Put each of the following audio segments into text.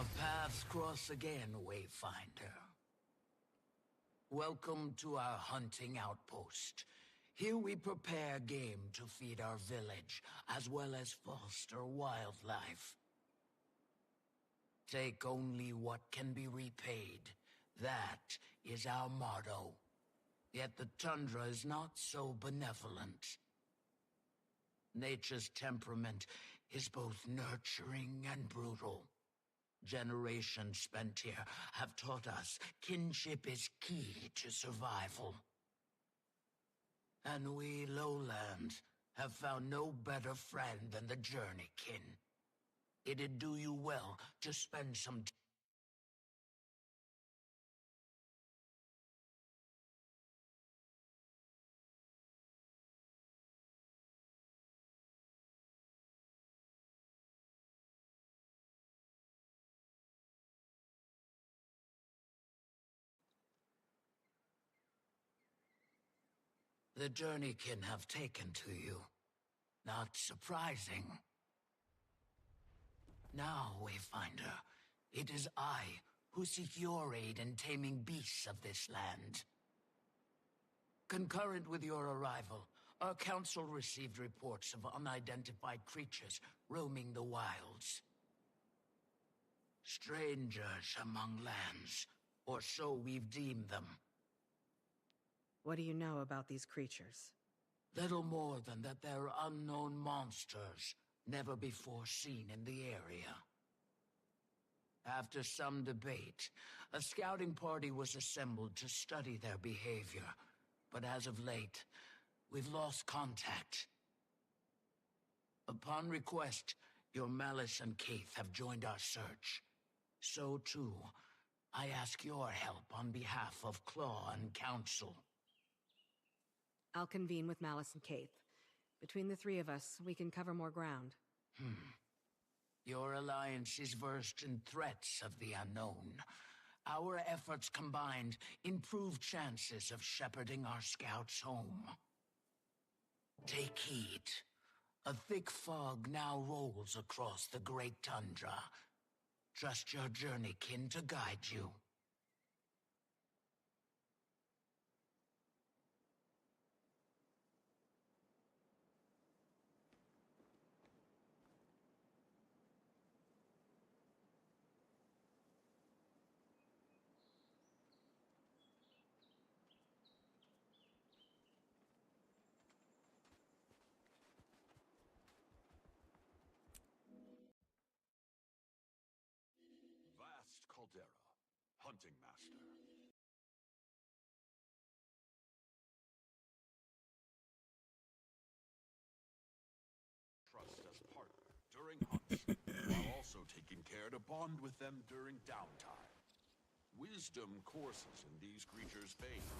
Our paths cross again, Wayfinder. Welcome to our hunting outpost. Here we prepare game to feed our village, as well as foster wildlife. Take only what can be repaid. That is our motto. Yet the tundra is not so benevolent. Nature's temperament is both nurturing and brutal. Generations spent here have taught us kinship is key to survival. And we lowlands have found no better friend than the journeykin. It'd do you well to spend some time. The journeykin have taken to you. Not surprising. Now, Wayfinder, it is I who seek your aid in taming beasts of this land. Concurrent with your arrival, our council received reports of unidentified creatures roaming the wilds. Strangers among lands, or so we've deemed them. What do you know about these creatures? Little more than that they're unknown monsters, never before seen in the area. After some debate, a scouting party was assembled to study their behavior, but as of late, we've lost contact. Upon request, your Malice and Keith have joined our search. So too, I ask your help on behalf of Claw and Council. I'll convene with Malice and Keith. Between the three of us, we can cover more ground. Your alliance is versed in threats of the unknown. Our efforts combined improve chances of shepherding our scouts home. Take heed. A thick fog now rolls across the great tundra. Trust your journeykin to guide you. Vast Caldera, Hunting Master. Trust as partner during hunts, while also taking care to bond with them during downtime. Wisdom courses in these creatures' veins.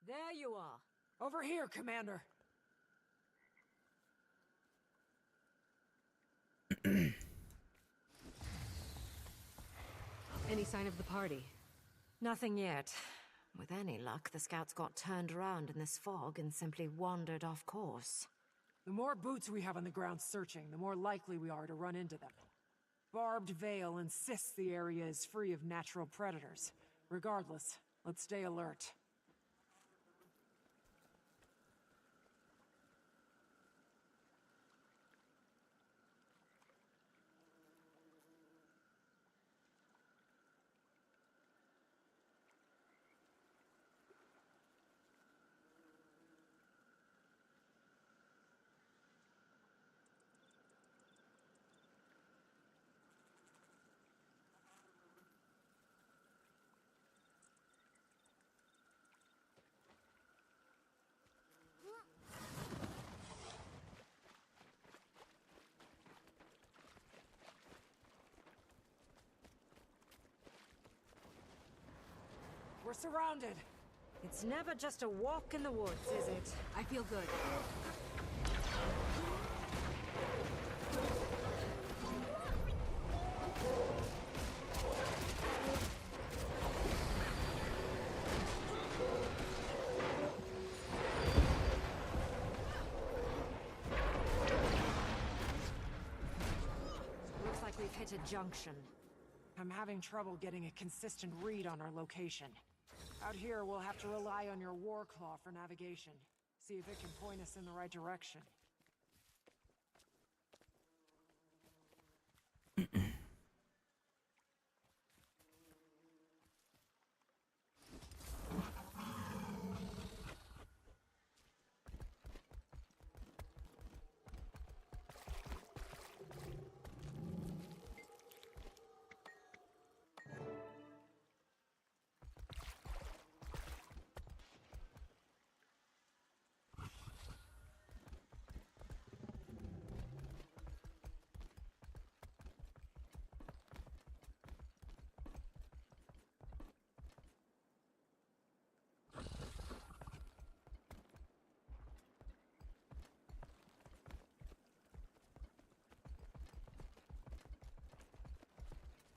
There you are. Over here, Commander. Any sign of the party? Nothing yet. With any luck, the scouts got turned around in this fog and simply wandered off course. The more boots we have on the ground searching, the more likely we are to run into them. Barbed Veil insists the area is free of natural predators. Regardless, let's stay alert. We're surrounded. It's never just a walk in the woods, is it? I feel good. Looks like we've hit a junction. I'm having trouble getting a consistent read on our location. Out here, we'll have to rely on your war claw for navigation. See if it can point us in the right direction.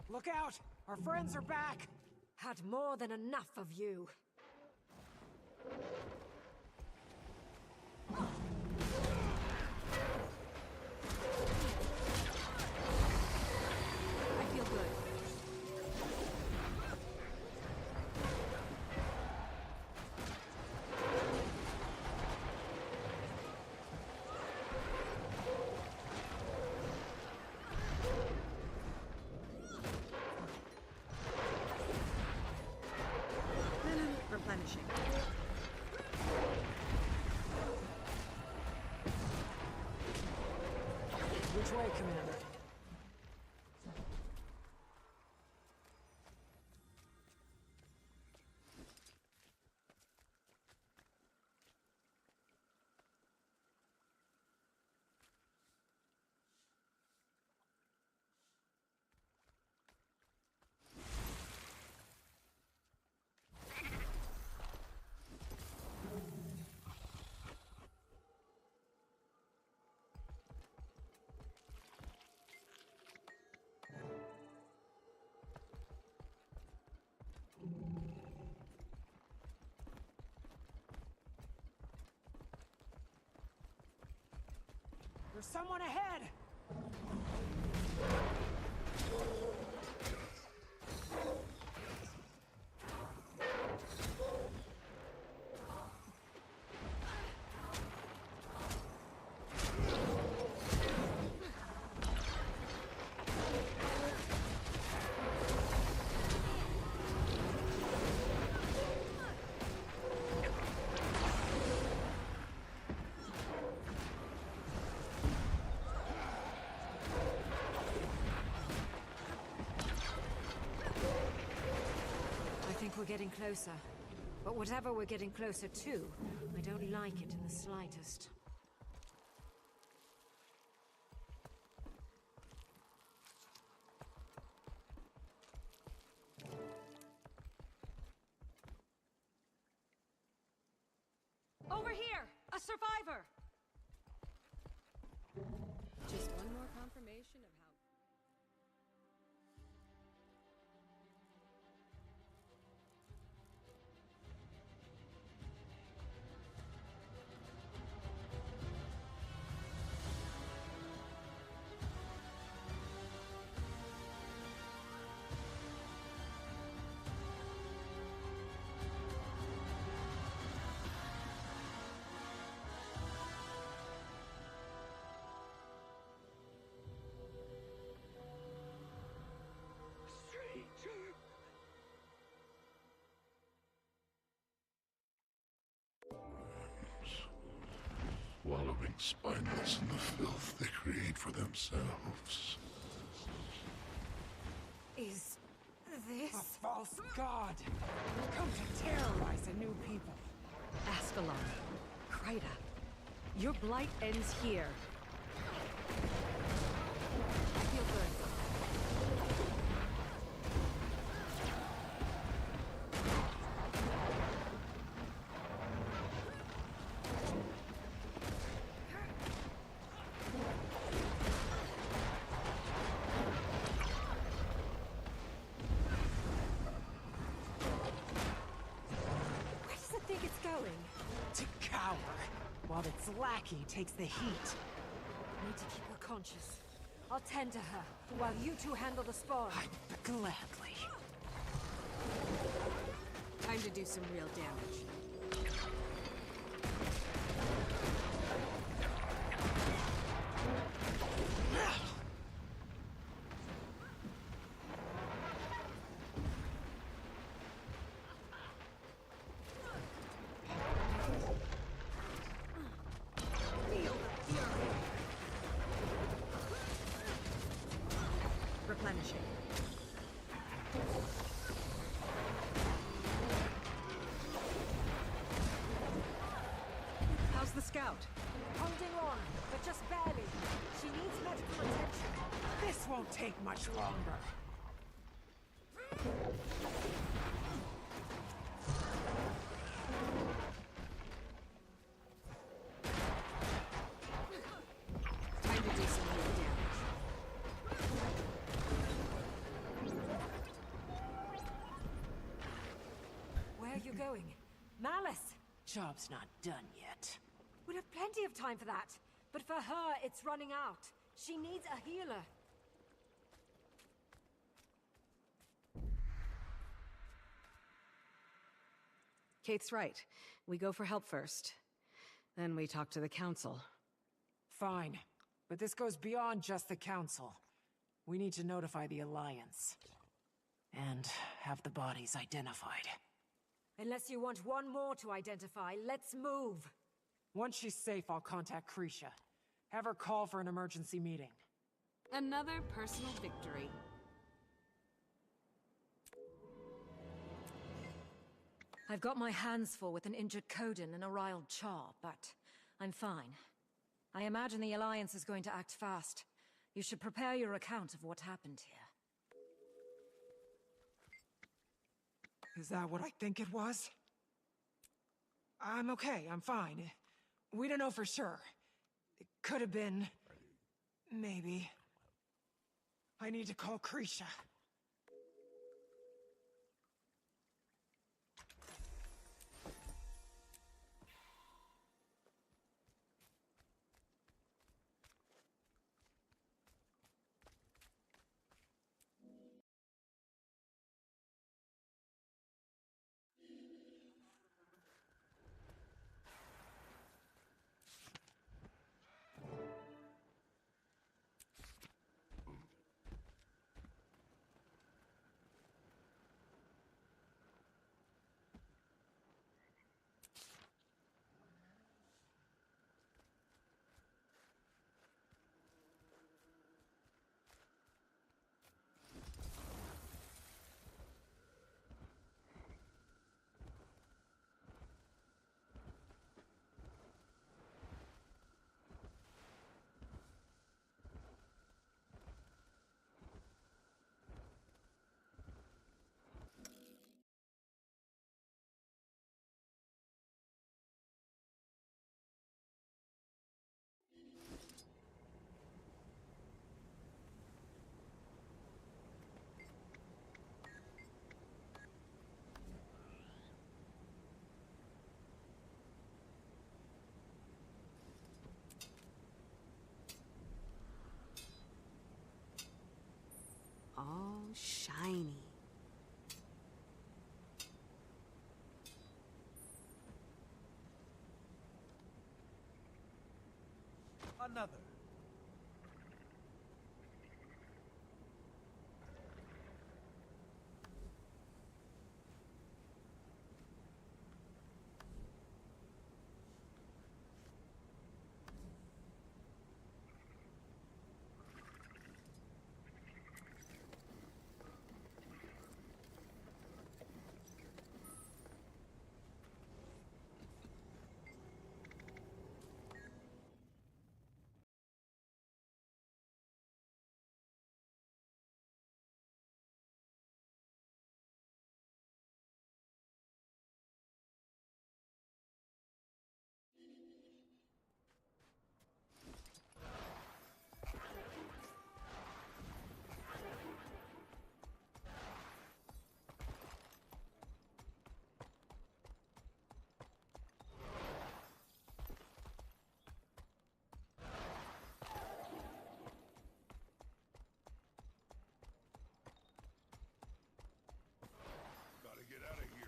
Look out! Our friends are back! Had more than enough of you. I feel good. Replenishing. Which way, Commander? There's someone ahead! We're getting closer. But whatever we're getting closer to, I don't like it in the slightest. Over here! A survivor! Just one more confirmation of how... Wallowing spineless in the filth they create for themselves. Is this... A false god! Come to terrorize a new people. Ascalon. Kryta. Your blight ends here. I feel good. Where does it think it's going? To cower, while its lackey takes the heat. Need to keep her conscious. I'll tend to her, while you two handle the spawn. Gladly. Time to do some real damage. Replenishing. How's the scout? Holding on, but just barely. She needs medical attention. This won't take much longer. Time to do some real damage. Where are you going? Malice! Job's not done yet. We'll have plenty of time for that. But for her, it's running out. She needs a healer. Kate's right. We go for help first. Then we talk to the council. Fine. But this goes beyond just the council. We need to notify the Alliance. And have the bodies identified. Unless you want one more to identify, let's move. Once she's safe, I'll contact Krisha. Have her call for an emergency meeting. Another personal victory. I've got my hands full with an injured Coden and a riled Char, but I'm fine. I imagine the Alliance is going to act fast. You should prepare your account of what happened here. Is that what I think it was? I'm okay, I'm fine. We don't know for sure. It could have been... maybe. I need to call Krisha. All shiny. Another. Gotta get out of here.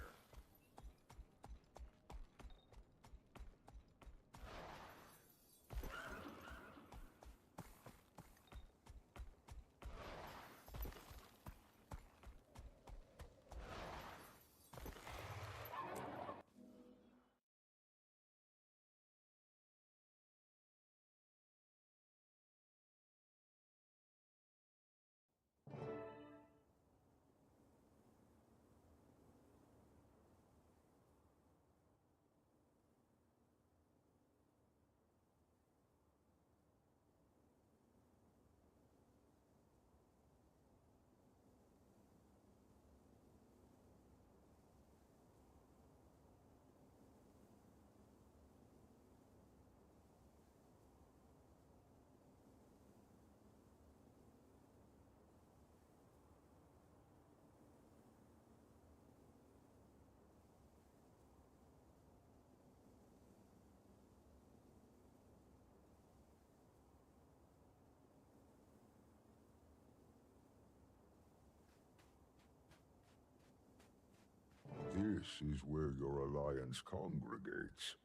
This is where your alliance congregates.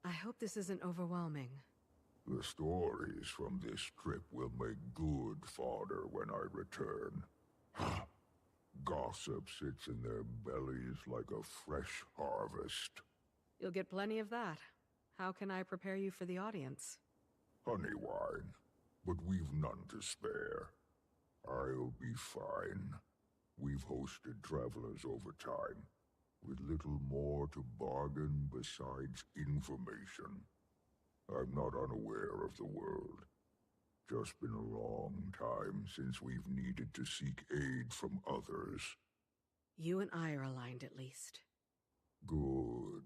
I hope this isn't overwhelming. The stories from this trip will make good fodder when I return. Gossip sits in their bellies like a fresh harvest. You'll get plenty of that. How can I prepare you for the audience? Honey wine, but we've none to spare. I'll be fine. We've hosted travelers over time, with little more to bargain besides information. I'm not unaware of the world. Just been a long time since we've needed to seek aid from others. You and I are aligned at least. Good.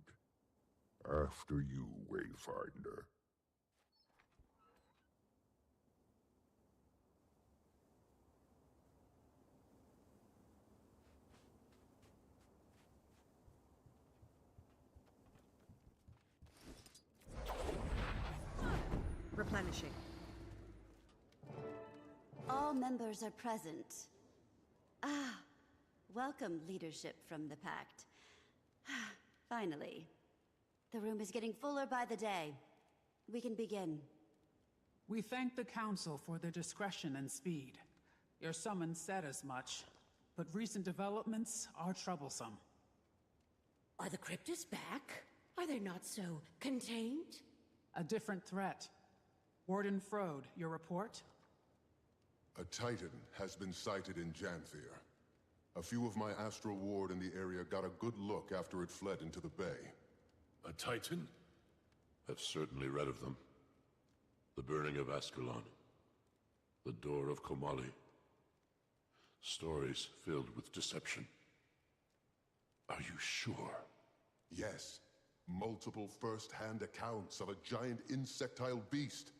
After you, Wayfinder. Replenishing. All members are present. Ah, welcome leadership from the Pact. Finally. The room is getting fuller by the day. We can begin. We thank the Council for their discretion and speed. Your summons said as much, but recent developments are troublesome. Are the cryptids back? Are they not so contained? A different threat. Warden Frode, your report? A Titan has been sighted in Janthir. A few of my Astral Ward in the area got a good look after it fled into the bay. A Titan? I've certainly read of them. The burning of Ascalon. The door of Komali. Stories filled with deception. Are you sure? Yes. Multiple first-hand accounts of a giant insectile beast.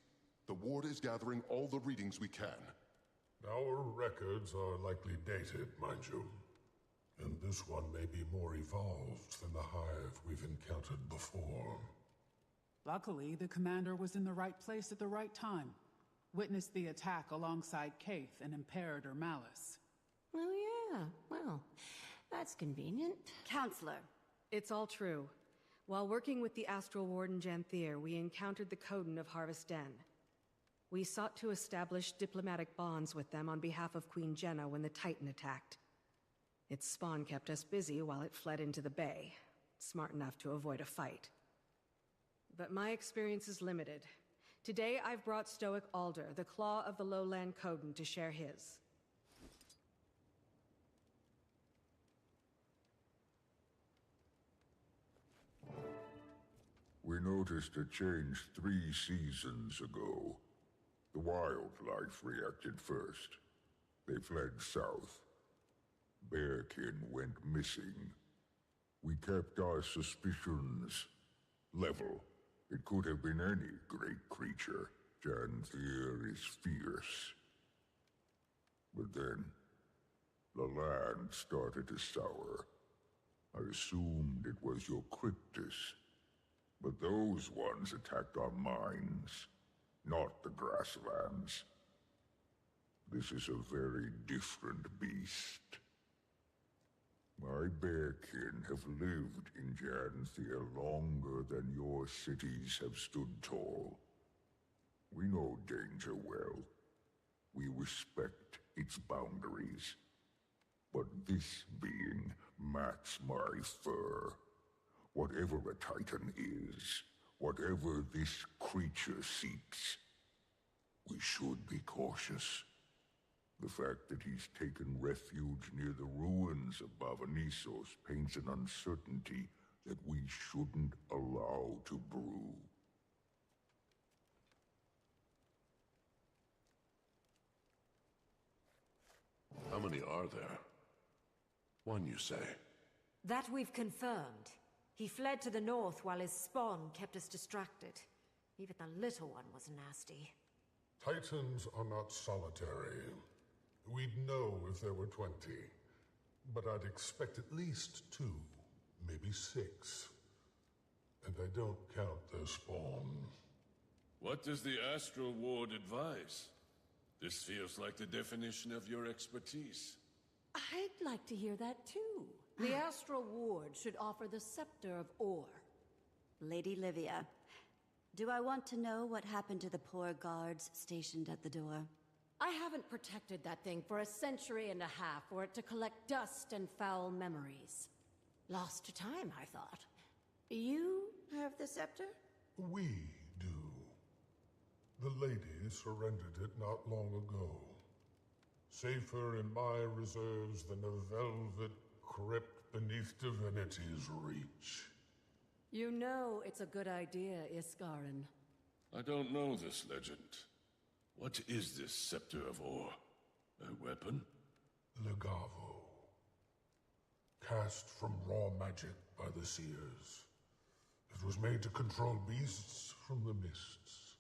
The Ward is gathering all the readings we can. Our records are likely dated, mind you. And this one may be more evolved than the hive we've encountered before. Luckily, the commander was in the right place at the right time. Witnessed the attack alongside Kaith and Imperator Malice. Ah, well, that's convenient. Counselor. It's all true. While working with the Astral Warden Janthir, we encountered the Coden of Harvest Den. We sought to establish diplomatic bonds with them on behalf of Queen Jenna when the Titan attacked. Its spawn kept us busy while it fled into the bay, smart enough to avoid a fight. But my experience is limited. Today I've brought Stoic Alder, the Claw of the Lowland Coden, to share his. We noticed a change 3 seasons ago. The wildlife reacted first. They fled south. Bearkin went missing. We kept our suspicions level. It could have been any great creature. Janthir is fierce. But then, the land started to sour. I assumed it was your cryptus. But those ones attacked our mines, not the grasslands. This is a very different beast. My bearkin have lived in Janthir longer than your cities have stood tall. We know danger well. We respect its boundaries. But this being mats my fur. Whatever a Titan is, whatever this creature seeks, we should be cautious. The fact that he's taken refuge near the ruins of Bavanisos paints an uncertainty that we shouldn't allow to brew. How many are there? One, you say? That we've confirmed. He fled to the north while his spawn kept us distracted. Even the little one was nasty. Titans are not solitary. We'd know if there were 20. But I'd expect at least 2, maybe 6. And I don't count their spawn. What does the Astral Ward advise? This feels like the definition of your expertise. I'd like to hear that too. The Astral Ward should offer the Scepter of Ore. Lady Livia, do I want to know what happened to the poor guards stationed at the door? I haven't protected that thing for a century and a half for it to collect dust and foul memories. Lost to time, I thought. You have the scepter? We do. The lady surrendered it not long ago. Safer in my reserves than a velvet crypt beneath divinity's reach. You know it's a good idea, Iskarin. I don't know this legend. What is this Scepter of Ore? A weapon? Legavo. Cast from raw magic by the seers. It was made to control beasts from the mists.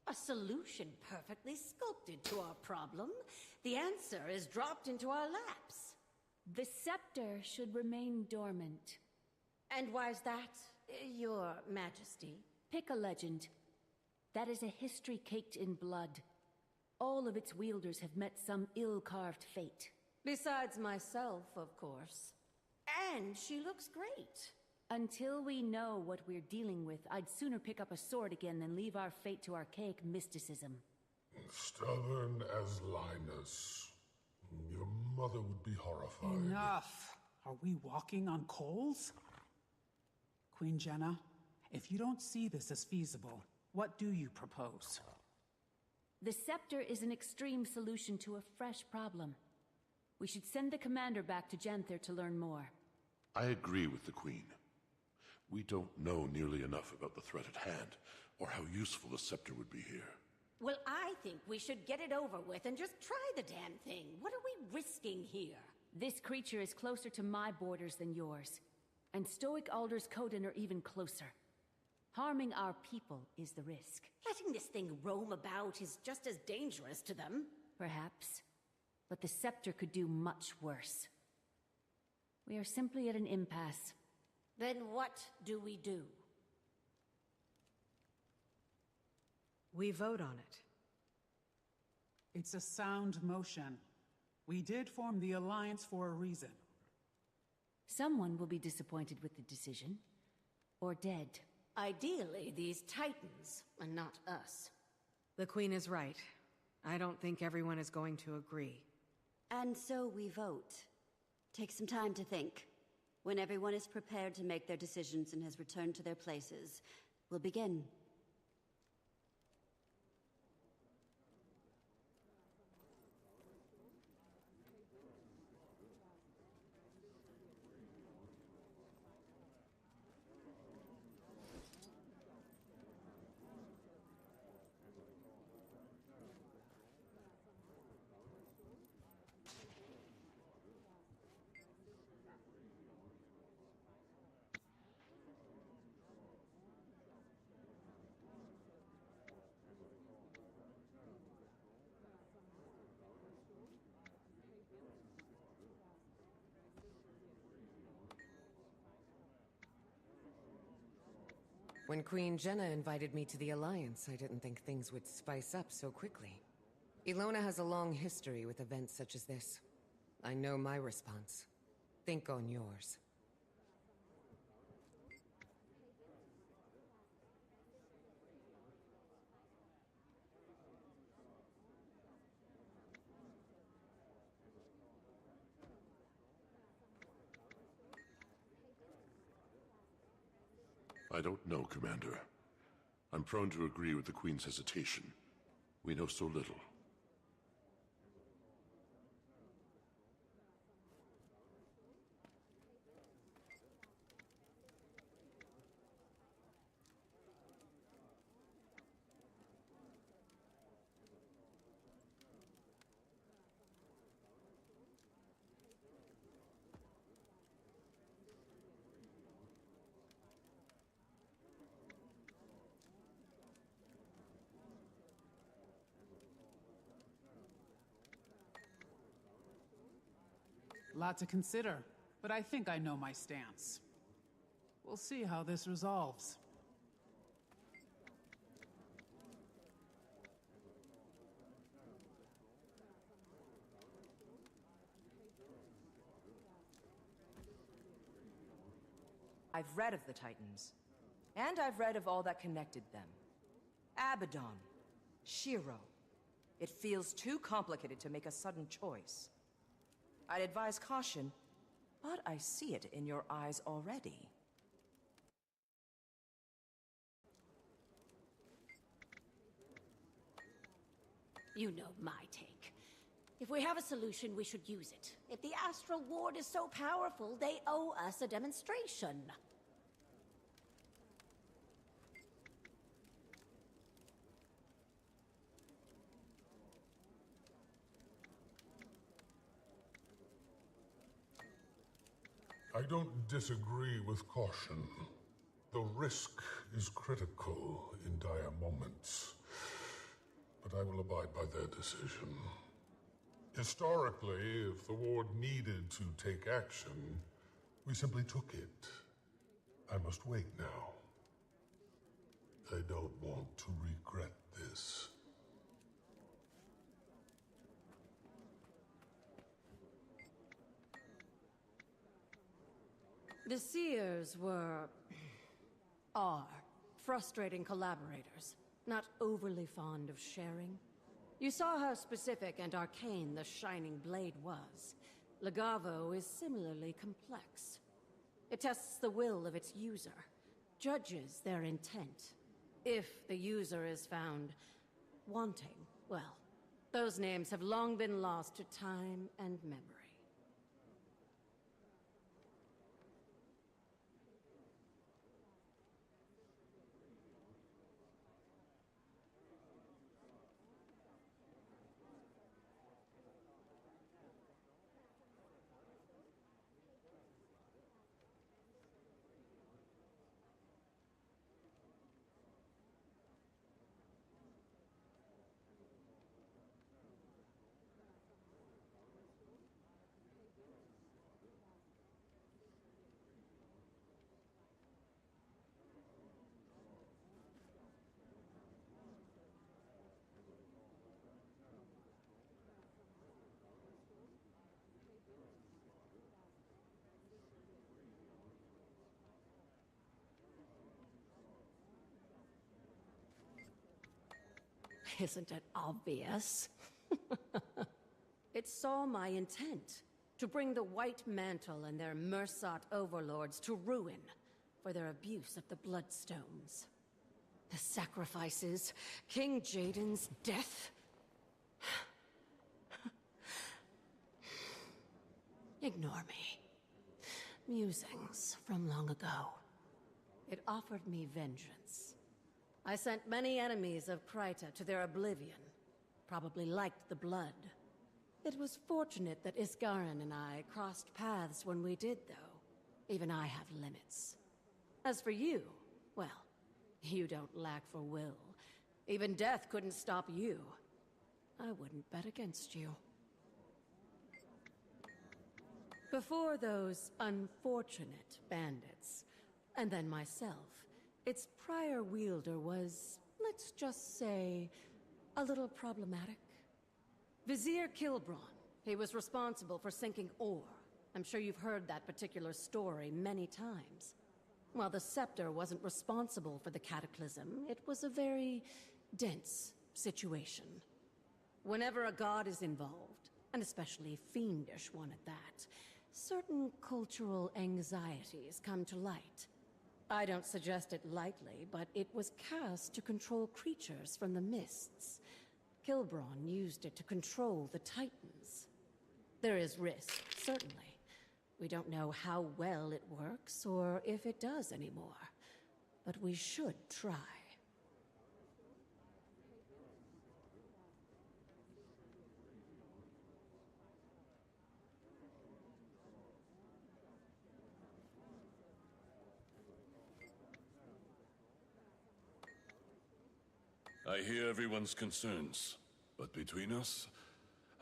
A solution perfectly sculpted to our problem. The answer is dropped into our laps. The scepter should remain dormant. And why's that, Your Majesty? Pick a legend. That is a history caked in blood. All of its wielders have met some ill-carved fate. Besides myself, of course. And she looks great. Until we know what we're dealing with, I'd sooner pick up a sword again than leave our fate to archaic mysticism. Stubborn as Linus. Your mother would be horrified. Enough! Are we walking on coals? Queen Jenna, if you don't see this as feasible, what do you propose? The scepter is an extreme solution to a fresh problem. We should send the commander back to Janthir to learn more. I agree with the Queen. We don't know nearly enough about the threat at hand, or how useful the scepter would be here. Well, I think we should get it over with and just try the damn thing. What are we risking here? This creature is closer to my borders than yours. And Stoic Alder's Coden are even closer. Harming our people is the risk. Letting this thing roam about is just as dangerous to them. Perhaps. But the scepter could do much worse. We are simply at an impasse. Then what do we do? We vote on it. It's a sound motion. We did form the Alliance for a reason. Someone will be disappointed with the decision. Or dead. Ideally, these Titans, and not us. The Queen is right. I don't think everyone is going to agree. And so we vote. Take some time to think. When everyone is prepared to make their decisions and has returned to their places, we'll begin. When Queen Jenna invited me to the Alliance, I didn't think things would spice up so quickly. Ilona has a long history with events such as this. I know my response. Think on yours. I don't know, Commander. I'm prone to agree with the Queen's hesitation. We know so little. Lot to consider, but I think I know my stance. We'll see how this resolves. I've read of the Titans, and I've read of all that connected them. Abaddon, Shiro. It feels too complicated to make a sudden choice. I'd advise caution, but I see it in your eyes already. You know my take. If we have a solution, we should use it. If the Astral Ward is so powerful, they owe us a demonstration. I don't disagree with caution. The risk is critical in dire moments. But I will abide by their decision. Historically, if the Ward needed to take action, we simply took it. I must wait now. I don't want to regret this. The Seers are frustrating collaborators, not overly fond of sharing. You saw how specific and arcane the Shining Blade was. Legavo is similarly complex. It tests the will of its user, judges their intent. If the user is found wanting, well, those names have long been lost to time and memory. Isn't it obvious? It saw my intent to bring the White Mantle and their Mersat overlords to ruin for their abuse of the Bloodstones. The sacrifices, King Jaden's death. Ignore me. Musings from long ago. It offered me vengeance. I sent many enemies of Kryta to their oblivion. Probably liked the blood. It was fortunate that Iskarin and I crossed paths when we did, though. Even I have limits. As for you, well, you don't lack for will. Even death couldn't stop you. I wouldn't bet against you. Before those unfortunate bandits, and then myself, its prior wielder was, let's just say, a little problematic. Vizier Kilbron. He was responsible for sinking ore. I'm sure you've heard that particular story many times. While the Scepter wasn't responsible for the cataclysm, it was a very dense situation. Whenever a god is involved, and especially a fiendish one at that, certain cultural anxieties come to light. I don't suggest it lightly, but it was cast to control creatures from the mists. Kilbron used it to control the Titans. There is risk, certainly. We don't know how well it works, or if it does anymore. But we should try. I hear everyone's concerns, but between us,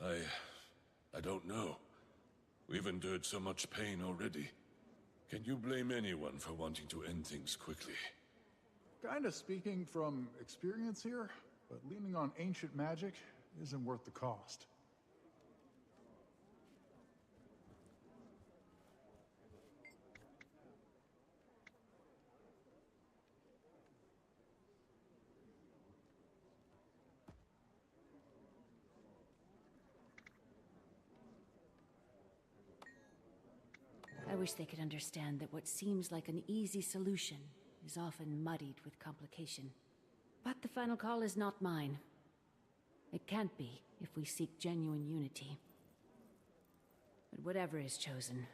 I don't know. We've endured so much pain already. Can you blame anyone for wanting to end things quickly? Kinda speaking from experience here, but leaning on ancient magic isn't worth the cost. I wish they could understand that what seems like an easy solution is often muddied with complication. But the final call is not mine. It can't be if we seek genuine unity. But whatever is chosen,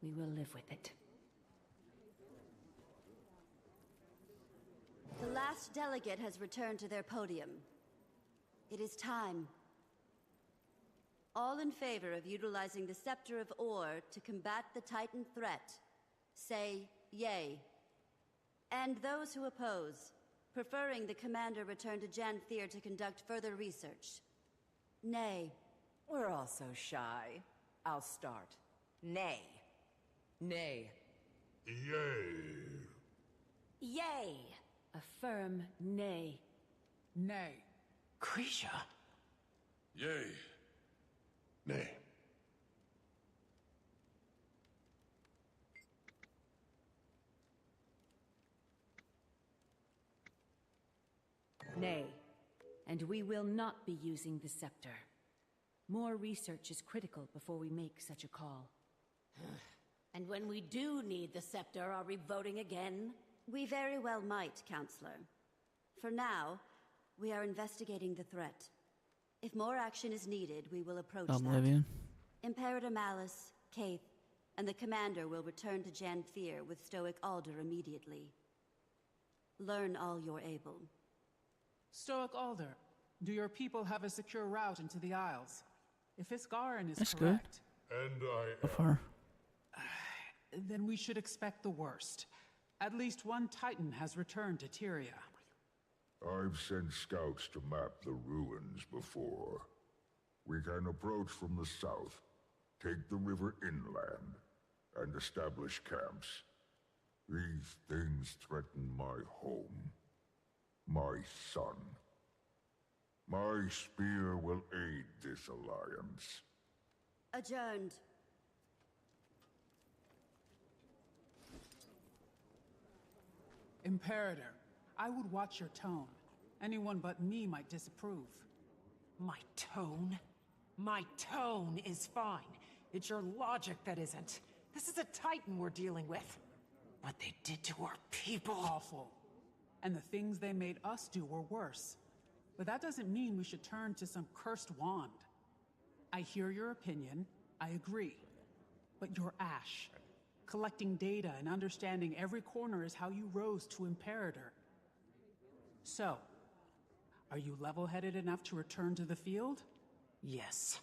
we will live with it. The last delegate has returned to their podium. It is time. All in favor of utilizing the Scepter of Ore to combat the Titan threat, say yay. And those who oppose, preferring the commander return to Janthir to conduct further research, nay. We're all so shy. I'll start. Nay. Nay. Yay. Yay! A firm nay. Nay. Grisha. Yay. Nay. Nay. And we will not be using the scepter. More research is critical before we make such a call. And when we do need the scepter, are we voting again? We very well might, Counselor. For now, we are investigating the threat. If more action is needed, we will approach that. Imperator Malice, Kaith, and the Commander will return to Janthir with Stoic Alder immediately. Learn all you're able. Stoic Alder, do your people have a secure route into the Isles? If Iskarin is correct... And I... Then we should expect the worst. At least one Titan has returned to Tyria. I've sent scouts to map the ruins before. We can approach from the south, take the river inland, and establish camps. These things threaten my home, my son. My spear will aid this alliance. Adjourned. Imperator, I would watch your tone. Anyone but me might disapprove. My tone? My tone is fine. It's your logic that isn't. This is a Titan we're dealing with. What they did to our people. Awful. And the things they made us do were worse. But that doesn't mean we should turn to some cursed wand. I hear your opinion. I agree. But you're Ash. Collecting data and understanding every corner is how you rose to Imperator. So, are you level-headed enough to return to the field? Yes.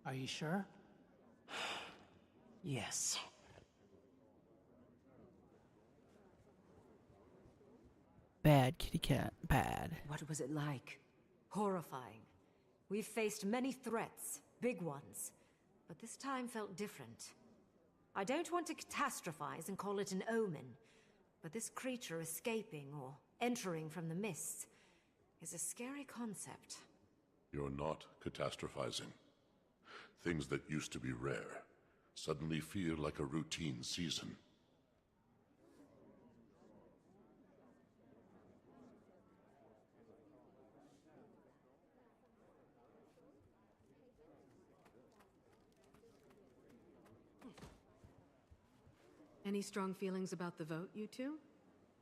Are you sure? Yes. Bad kitty cat. Bad. What was it like? Horrifying. We've faced many threats, big ones, but this time felt different. I don't want to catastrophize and call it an omen, but this creature escaping or entering from the mists is a scary concept. You're not catastrophizing. Things that used to be rare suddenly feel like a routine season. Any strong feelings about the vote, you two?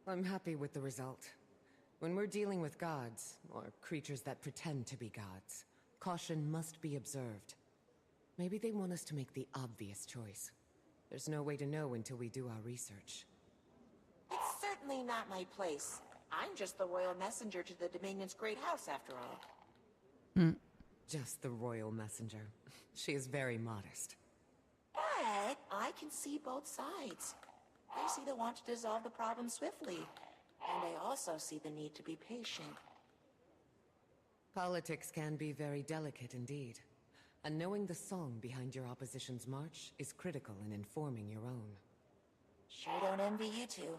I'm happy with the result. When we're dealing with gods, or creatures that pretend to be gods, caution must be observed. Maybe they want us to make the obvious choice. There's no way to know until we do our research. It's certainly not my place. I'm just the royal messenger to the Dominion's great house, after all. Just the royal messenger. She is very modest. But I can see both sides. I see the want to dissolve the problem swiftly. And I also see the need to be patient. Politics can be very delicate indeed. And knowing the song behind your opposition's march is critical in informing your own. Sure don't envy you two.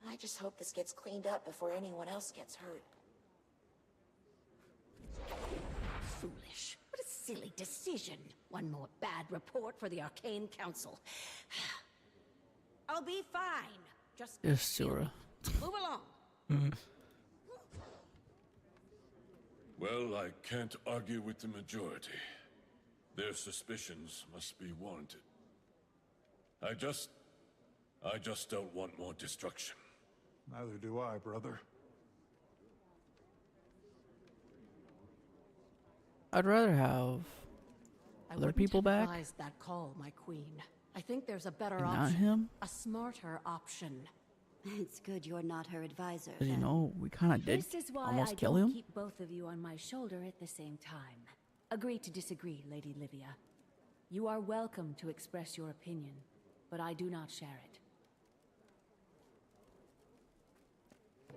I just hope this gets cleaned up before anyone else gets hurt. Foolish. What a silly decision. One more bad report for the Arcane Council. I'll be fine. Just Yes, Sora. move along. Well, I can't argue with the majority. Their suspicions must be warranted. I just don't want more destruction. Neither do I, brother. I'd rather have other people back. I wouldn't advise that call, my queen. I think there's a better And not option. him? A smarter option. It's good you're not her advisor. Because, you know, we kind of did This is why almost I kill don't him. keep both of you on my shoulder at the same time. Agree to disagree, Lady Livia. You are welcome to express your opinion, but I do not share it.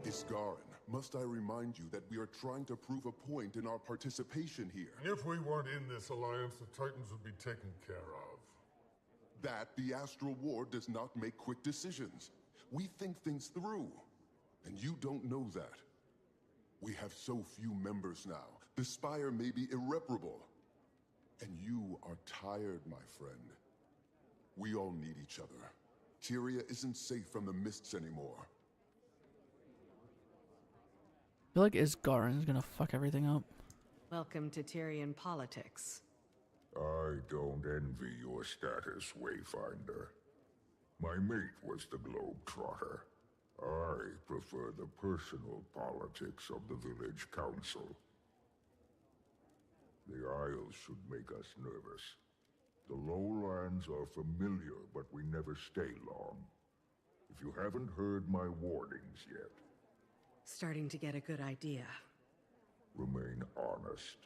Isgarin, must I remind you that we are trying to prove a point in our participation here? If we weren't in this alliance, the Titans would be taken care of. That the Astral Ward does not make quick decisions. We think things through, and you don't know that. We have so few members now. The Spire may be irreparable. And you are tired, my friend. We all need each other. Tyria isn't safe from the mists anymore. I feel like Isgarin's gonna fuck everything up. Welcome to Tyrian politics. I don't envy your status, Wayfinder. My mate was the Globetrotter. I prefer the personal politics of the village council. The Isles should make us nervous. The lowlands are familiar, but we never stay long. If you haven't heard my warnings yet, Starting to get a good idea. remain honest,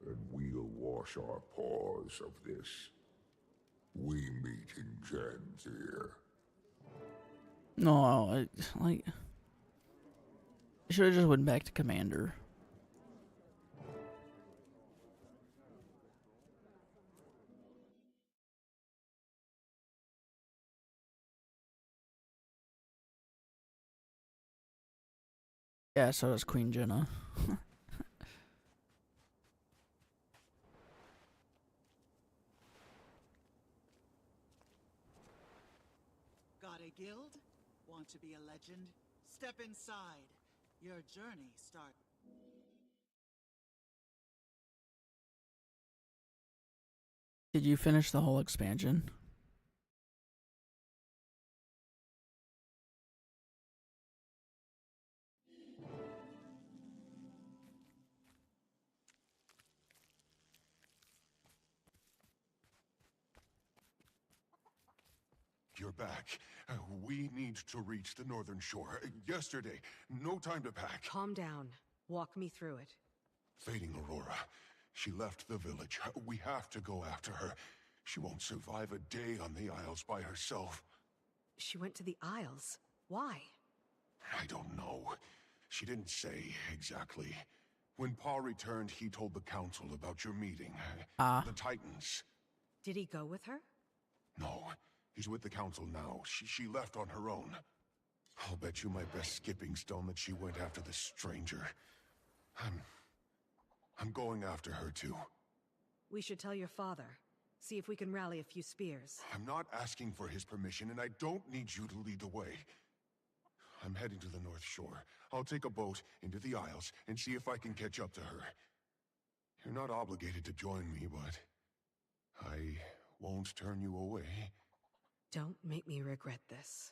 and we'll wash our paws of this. We meet in Janthir. No, I should have just went back to Commander. Yeah, so does Queen Jenna. Got a guild? Want to be a legend? Step inside. Your journey starts. Did you finish the whole expansion? You're back. We need to reach the northern shore. Yesterday. No time to pack. Calm down. Walk me through it. Fading Aurora. She left the village. We have to go after her. She won't survive a day on the Isles by herself. She went to the Isles. Why? I don't know. She didn't say exactly. When Pa returned, he told the council about your meeting. The Titans. Did he go with her? No. He's with the council now. She left on her own. I'll bet you my best skipping stone that she went after the stranger. I'm going after her too. We should tell your father. See if we can rally a few spears. I'm not asking for his permission, and I don't need you to lead the way. I'm heading to the North Shore. I'll take a boat into the Isles and see if I can catch up to her. You're not obligated to join me, but I won't turn you away. Don't make me regret this.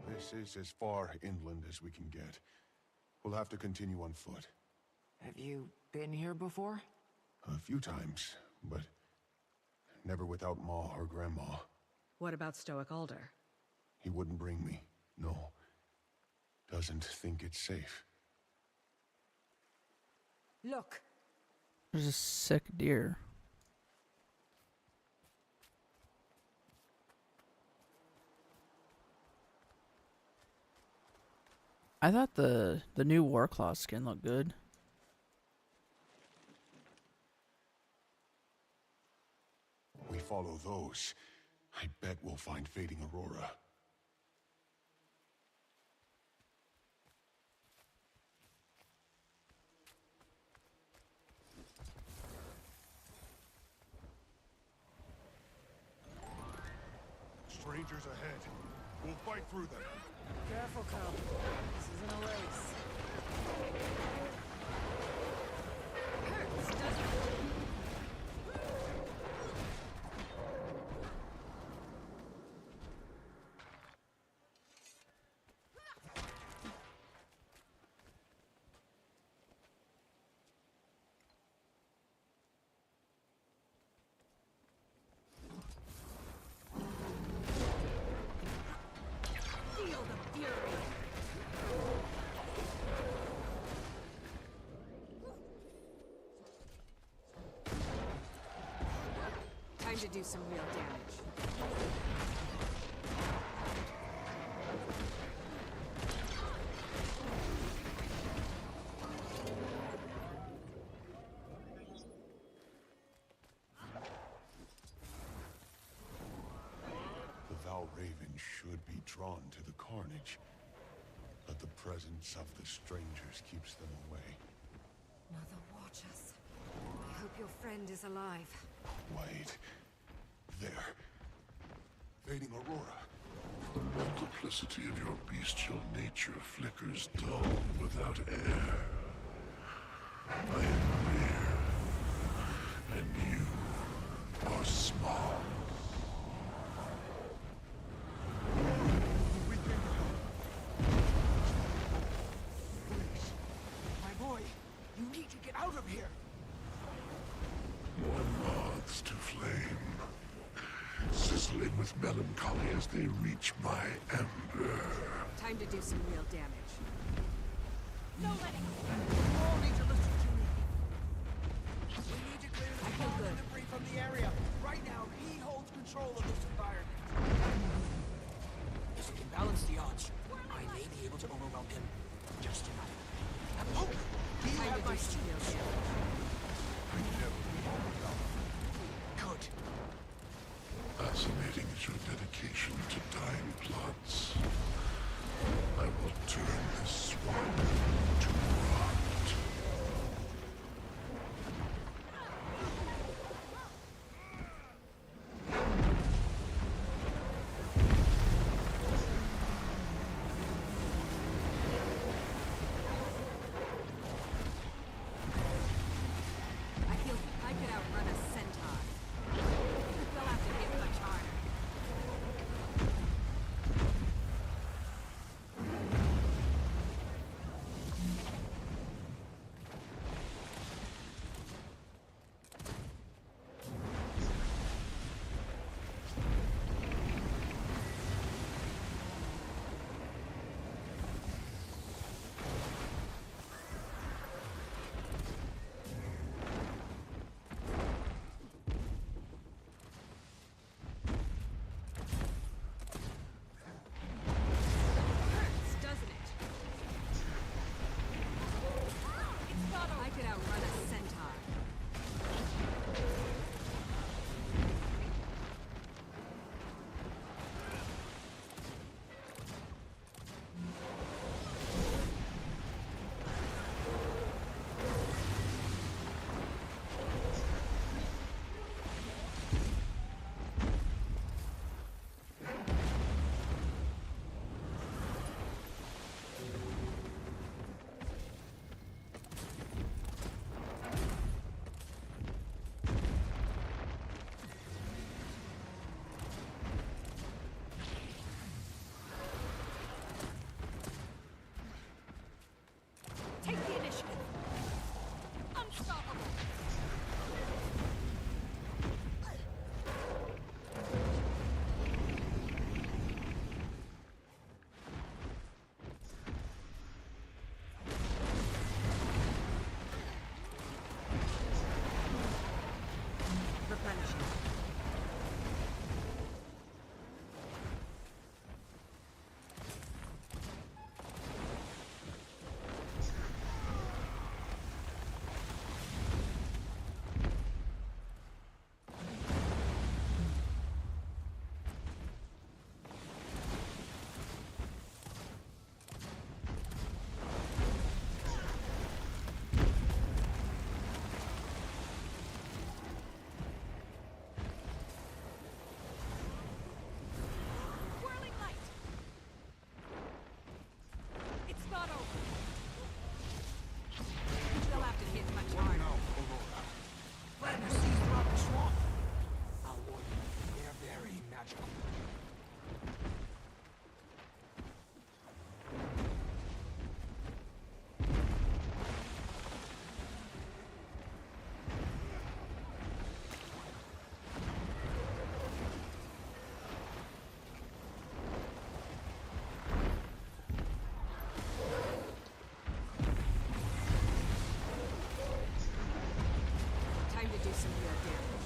This is as far inland as we can get. We'll have to continue on foot. Have you been here before? A few times, but never without Ma or Grandma. What about Stoic Alder? He wouldn't bring me. No. Doesn't think it's safe. Look. There's a sick deer. I thought the new Warclaw skin looked good. We follow those. I bet we'll find Fading Aurora. Strangers ahead. We'll fight through them. Careful, Cub. This isn't a race. Hurts, doesn't it? Feel the fury. Time to do some real damage. The Val Raven should be drawn to the carnage, but the presence of the strangers keeps them away. Mother, watch us. I hope your friend is alive. Wait. There. Fading Aurora. The multiplicity of your bestial nature flickers dull without air. I am real, and you are small. My boy, you need to get out of here. More moths to flame, sizzling with melancholy as they reach my ember. Time to do some real damage. No letting go. You all need to listen to me. We need to clear the debris from the area. Right now, he holds control of this environment. to overwhelm him. Just enough. Oh! Do you have my skills? I never will. Good. Fascinating is your dedication to dying plots. I will turn this swamp to rot. I feel I could outrun a centaur. They'll have to hit much harder. Hurts, doesn't it? I could outrun a centaur. Take the initiative. Unstoppable. Replenishing. Whirling light. It's not over. They'll have to hit much harder. Plant the seeds throughout the swamp. I'll warn you, they're very magical. Time to do some real damage.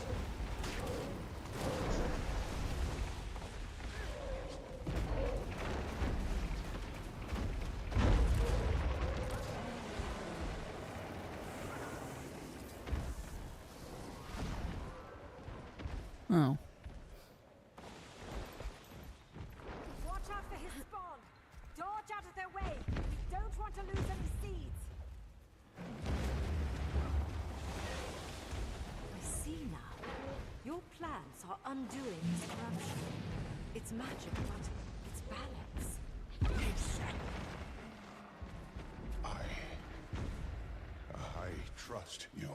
Oh. Watch out for his spawn. Dodge out of their way. We don't want to lose any seeds. I see now. Your plants are undoing his corruption. It's magic, but it's balance. Exactly. I trust you.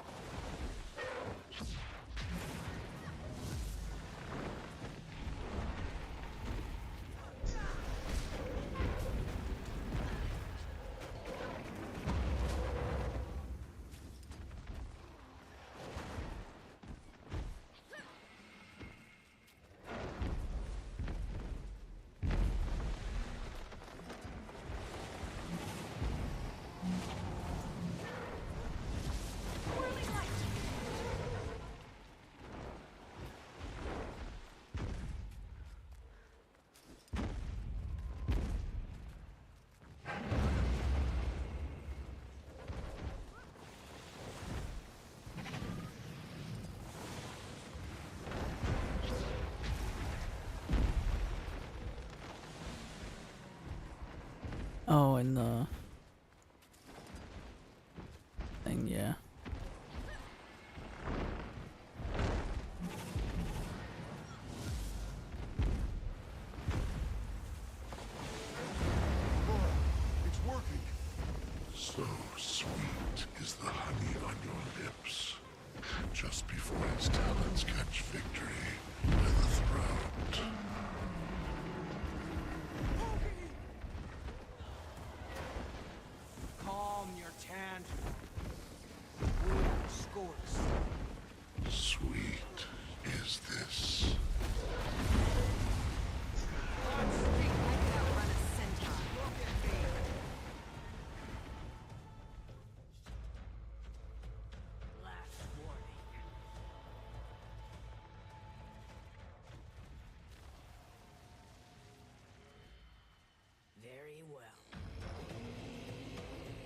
in the thing, yeah. It's working. So sweet is the honey on your lips. Just before its talons catch victory by the throat. Calm your tantrum. We have scores. Sweet is this. Last warning. Very well.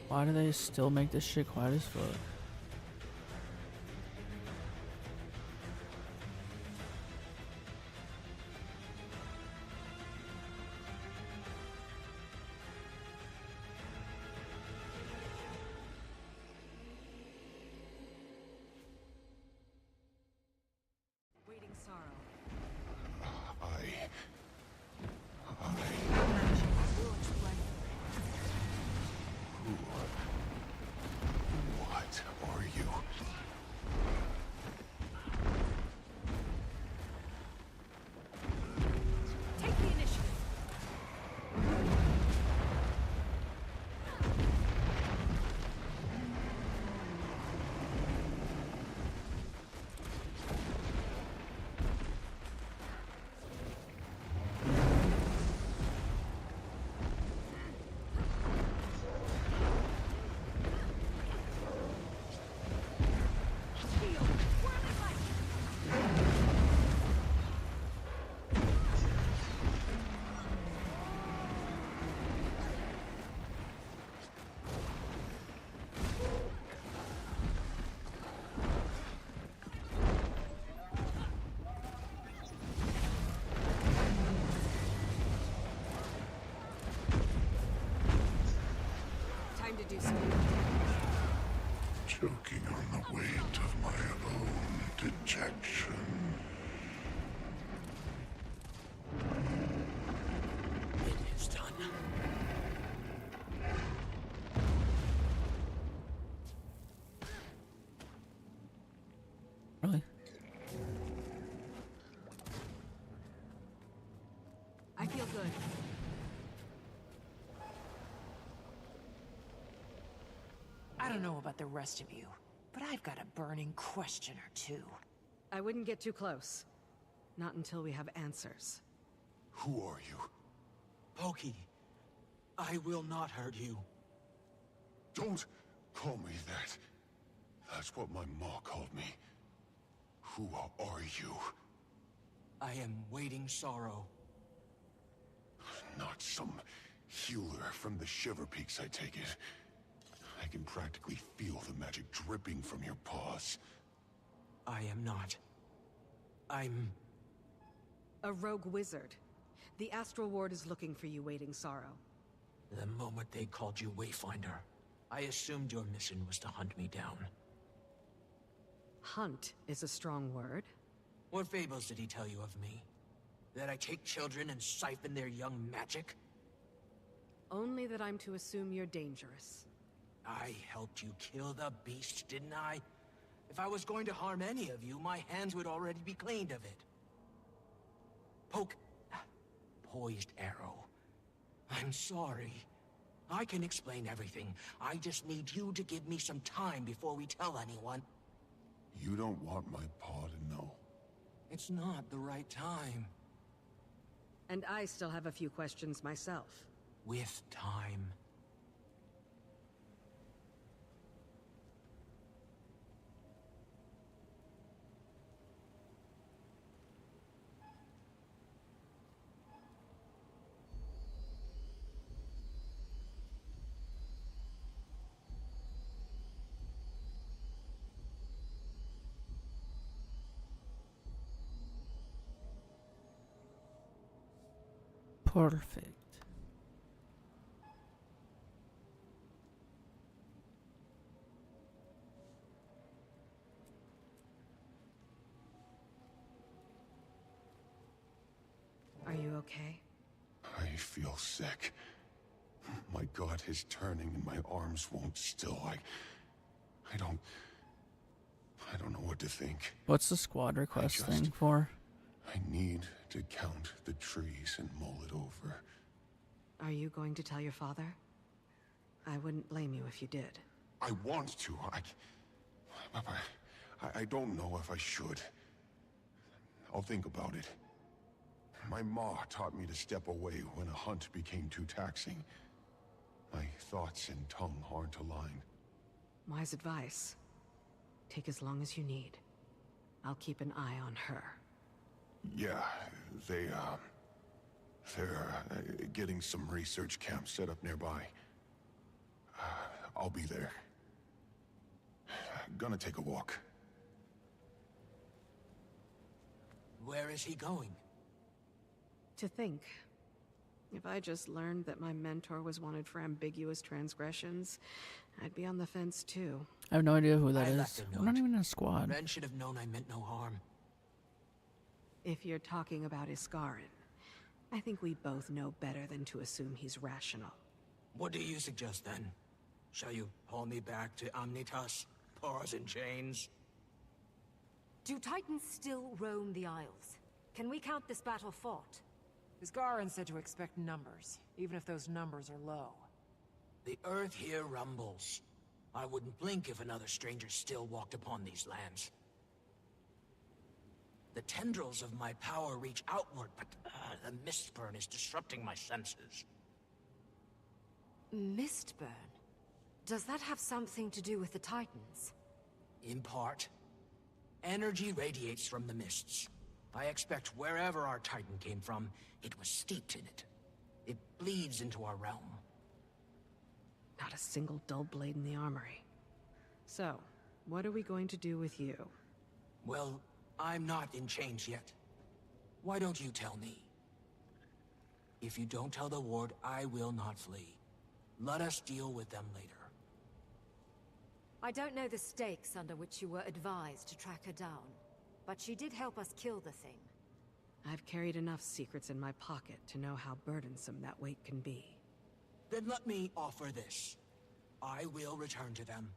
Why do they still make this shit quiet as fuck? Waiting sorrow. What are you? Take the initiative. Time to do something. Choking on the weight of my own dejection. It is done. Really? I feel good. I don't know about the rest of you, but I've got a burning question or two. I wouldn't get too close. Not until we have answers. Who are you? Pokey, I will not hurt you. Don't call me that. That's what my ma called me. Who are you? I am waiting sorrow. Not some healer from the Shiver Peaks, I take it. I can practically feel the magic dripping from your paws. I am not. I'm... A rogue wizard. The Astral Ward is looking for you, Waiting Sorrow. The moment they called you Wayfinder, I assumed your mission was to hunt me down. Hunt is a strong word. What fables did he tell you of me? That I take children and siphon their young magic? Only that I'm to assume you're dangerous. I helped you kill the beast, didn't I? If I was going to harm any of you, my hands would already be cleaned of it. Poised arrow. I'm sorry. I can explain everything. I just need you to give me some time before we tell anyone. You don't want my paw to know. It's not the right time. And I still have a few questions myself. With time. Perfect. feel sick. My gut is turning and my arms won't still. I don't know what to think. What's the squad request thing for? I need to count the trees and mull it over. Are you going to tell your father? I wouldn't blame you if you did. I want to. I don't know if I should. I'll think about it. My ma taught me to step away when a hunt became too taxing. My thoughts and tongue aren't aligned. Wise advice. Take as long as you need. I'll keep an eye on her. Yeah, they're getting some research camps set up nearby. I'll be there. Gonna take a walk. Where is he going? To think. If I just learned that my mentor was wanted for ambiguous transgressions, I'd be on the fence too. I have no idea who that I is. left a We're not note. even in a squad. Ren should have known I meant no harm. If you're talking about Iskarin, I think we both know better than to assume he's rational. What do you suggest then? Shall you haul me back to Omnitas? Paws and chains? Do Titans still roam the Isles? Can we count this battle fought? Isgarin said to expect numbers, even if those numbers are low. The earth here rumbles. I wouldn't blink if another stranger still walked upon these lands. The tendrils of my power reach outward, but the mistburn is disrupting my senses. Mistburn? Does that have something to do with the Titans? In part. Energy radiates from the mists. I expect wherever our Titan came from, it was steeped in it. It bleeds into our realm. Not a single dull blade in the armory. So, what are we going to do with you? Well, I'm not in chains yet. Why don't you tell me? If you don't tell the ward, I will not flee. Let us deal with them later. I don't know the stakes under which you were advised to track her down, but she did help us kill the thing. I've carried enough secrets in my pocket to know how burdensome that weight can be. Then let me offer this. I will return to them,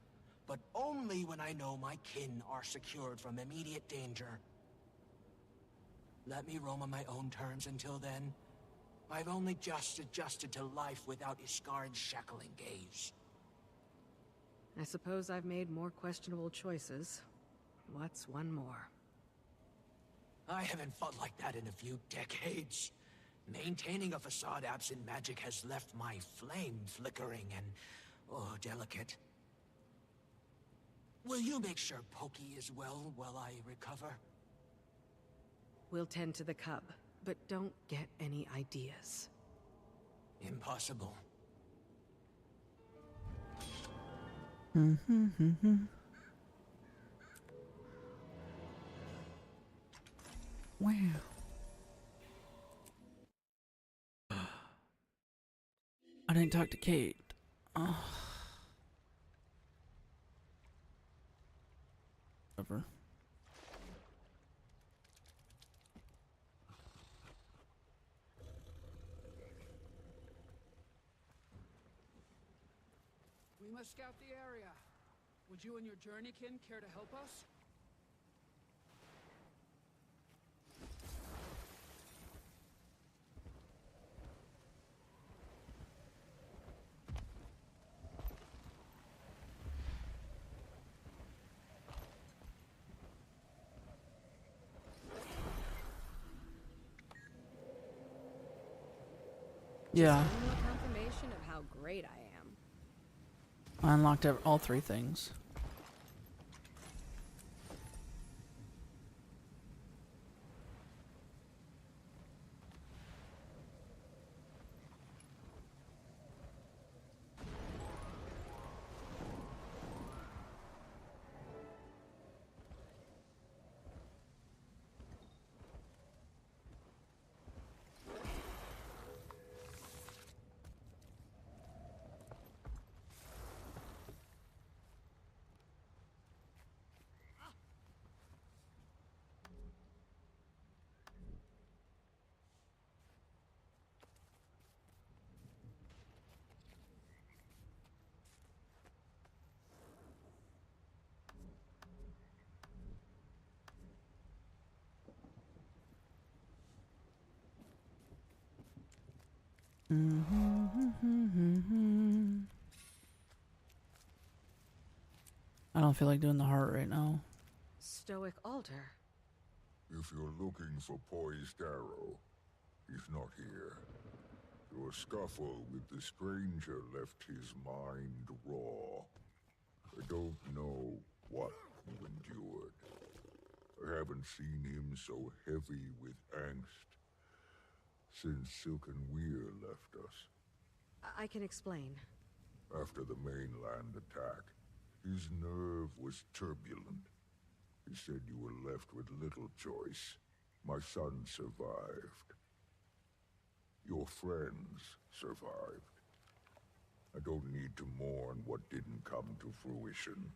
but only when I know my kin are secured from immediate danger. Let me roam on my own terms until then. I've only just adjusted to life without Iskarin's shackling gaze. I suppose I've made more questionable choices. What's one more? I haven't fought like that in a few decades. Maintaining a facade absent magic has left my flame flickering and, delicate. Will you make sure Pokey is well while I recover? We'll tend to the cub, but don't get any ideas. Impossible. Wow. I didn't talk to Kate. Oh. Whatever. We must scout the area. Would you and your journeykin care to help us? Yeah. More confirmation of how great I am. I unlocked all three things. I don't feel like doing the heart right now. Stoic altar. If you're looking for Poised Arrow, he's not here. Your scuffle with the stranger left his mind raw. I don't know what you endured. I haven't seen him so heavy with angst since Silken Weir left us. I can explain. After the mainland attack, his nerve was turbulent. He said you were left with little choice. My son survived. Your friends survived. I don't need to mourn what didn't come to fruition.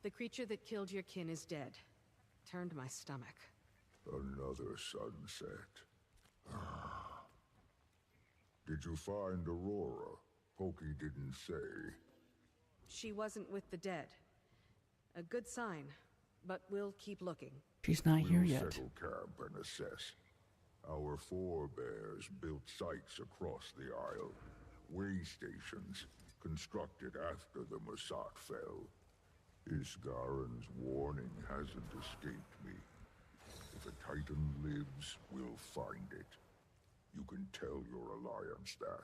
The creature that killed your kin is dead. Turned my stomach. Another sunset. Did you find Aurora? Pokey didn't say. She wasn't with the dead. A good sign, but we'll keep looking. She's not here yet. We'll settle camp and assess. Our forebears built sites across the Isle. Way stations, constructed after the Masat fell. Isgaren's warning hasn't escaped me. If a Titan lives, we'll find it. You can tell your alliance that.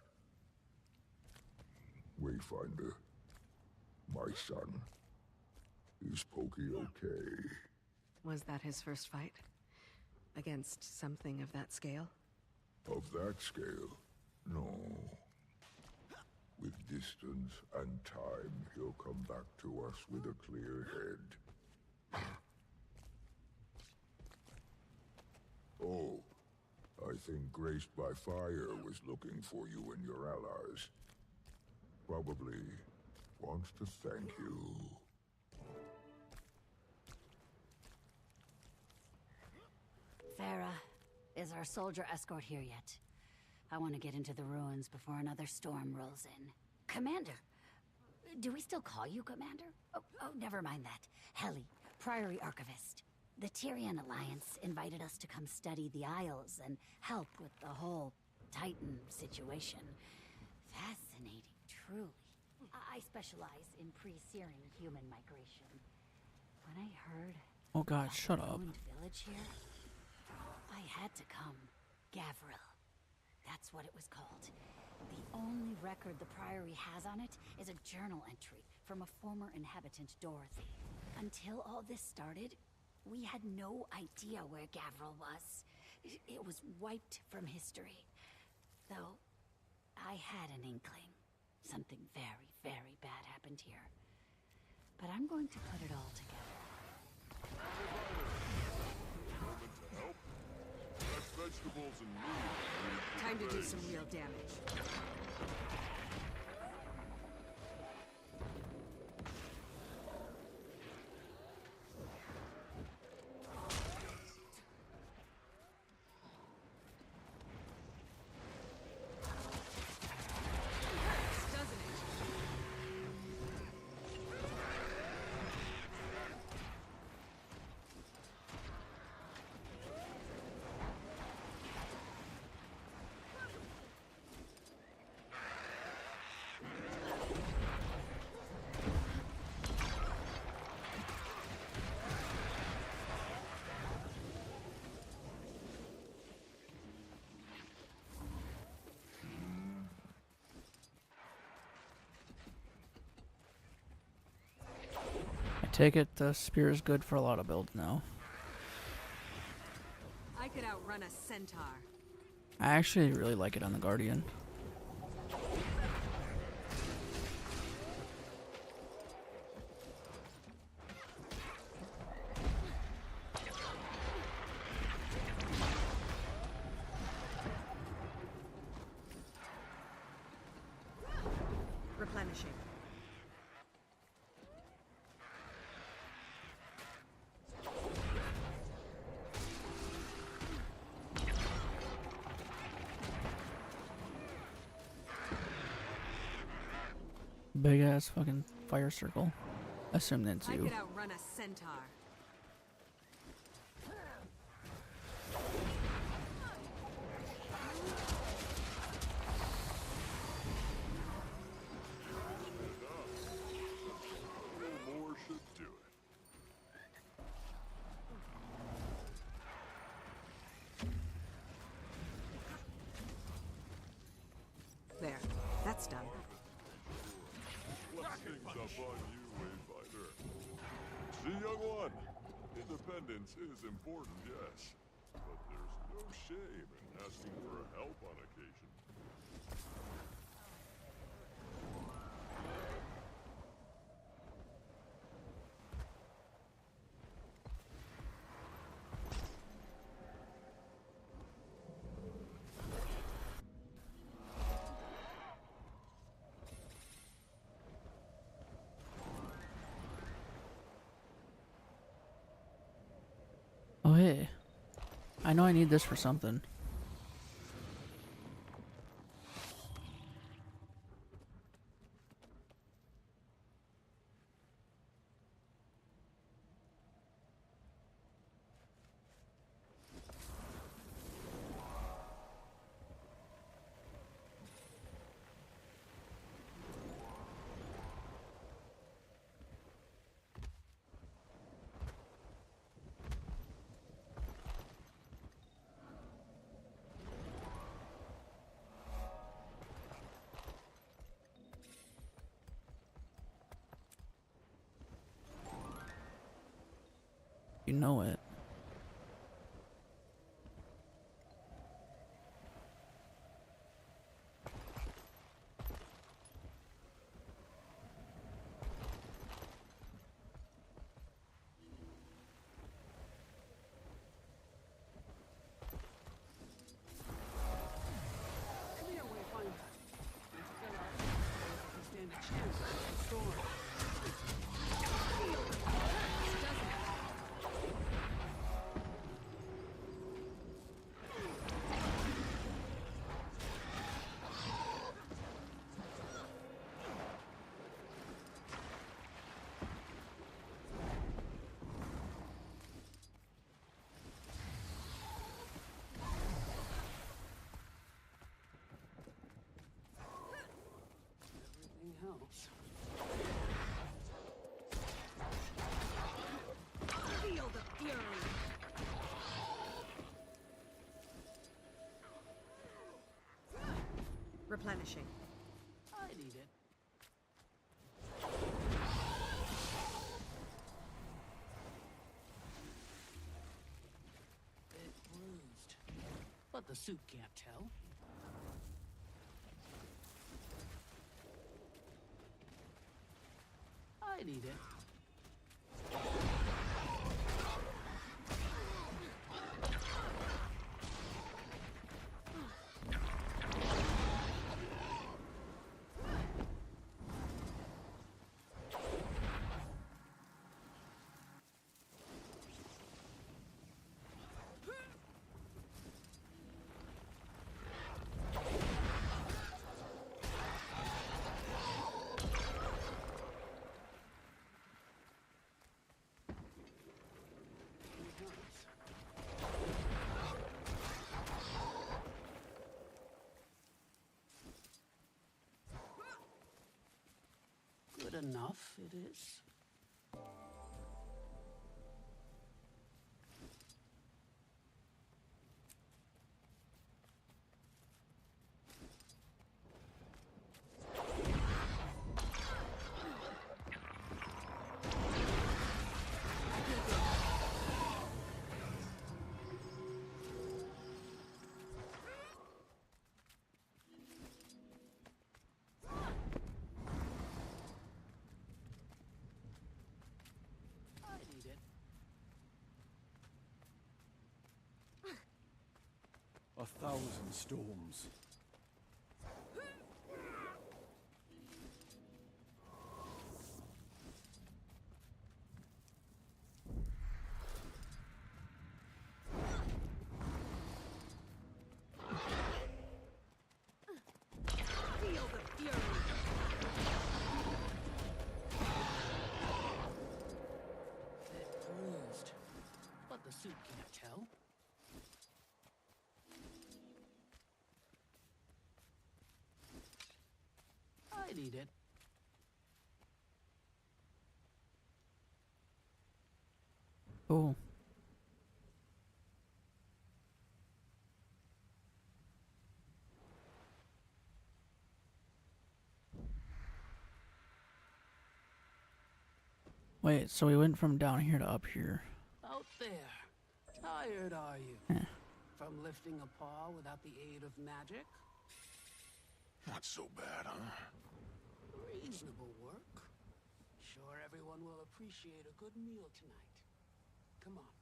Wayfinder, my son, is Pokey okay? Was that his first fight? Against something of that scale? Of that scale, no. With distance and time, he'll come back to us with a clear head. Oh, I think Graced by Fire was looking for you and your allies. Probably wants to thank you. Farah, is our soldier escort here yet? I want to get into the ruins before another storm rolls in. Commander! Do we still call you Commander? Oh, never mind that. Heli, Priory Archivist. The Tyrian Alliance invited us to come study the Isles and help with the whole Titan situation. Fascinating, truly. I specialize in pre-searing human migration. When I heard... Oh god, shut up. ...village here, I had to come. Gavril. That's what it was called. The only record the Priory has on it is a journal entry from a former inhabitant, Dorothy. Until all this started, we had no idea where Gavril was. It was wiped from history. Though, I had an inkling. Something very, very bad happened here. But I'm going to put it all together. Vegetables and meat. Time to do some real damage. Take it, the spear is good for a lot of builds now. I could outrun a centaur. I actually really like it on the Guardian. Replenishing. Big ass fucking fire circle. Assume that's I you. could outrun a centaur. upon you, Wayfinder. See, young one, independence is important, yes. But there's no shame in asking for help on occasion. Oh, hey. I know I need this for something. You know it. Come here, Wayfinder. Let's fill our to stand a chance against the storm. Everything helps. Feel the fury. Replenishing. I need it. Bit bruised, but the suit can't tell. I need it. Good enough, it is. I need it. 1,000 storms. Feel the fury. Bit bruised, but the suit can't tell. I need it. Cool. Wait, so we went from down here to up here. Out there. Tired, are you? Yeah. From lifting a paw without the aid of magic? Not so bad, huh? Reasonable work. Sure everyone will appreciate a good meal tonight. Come on.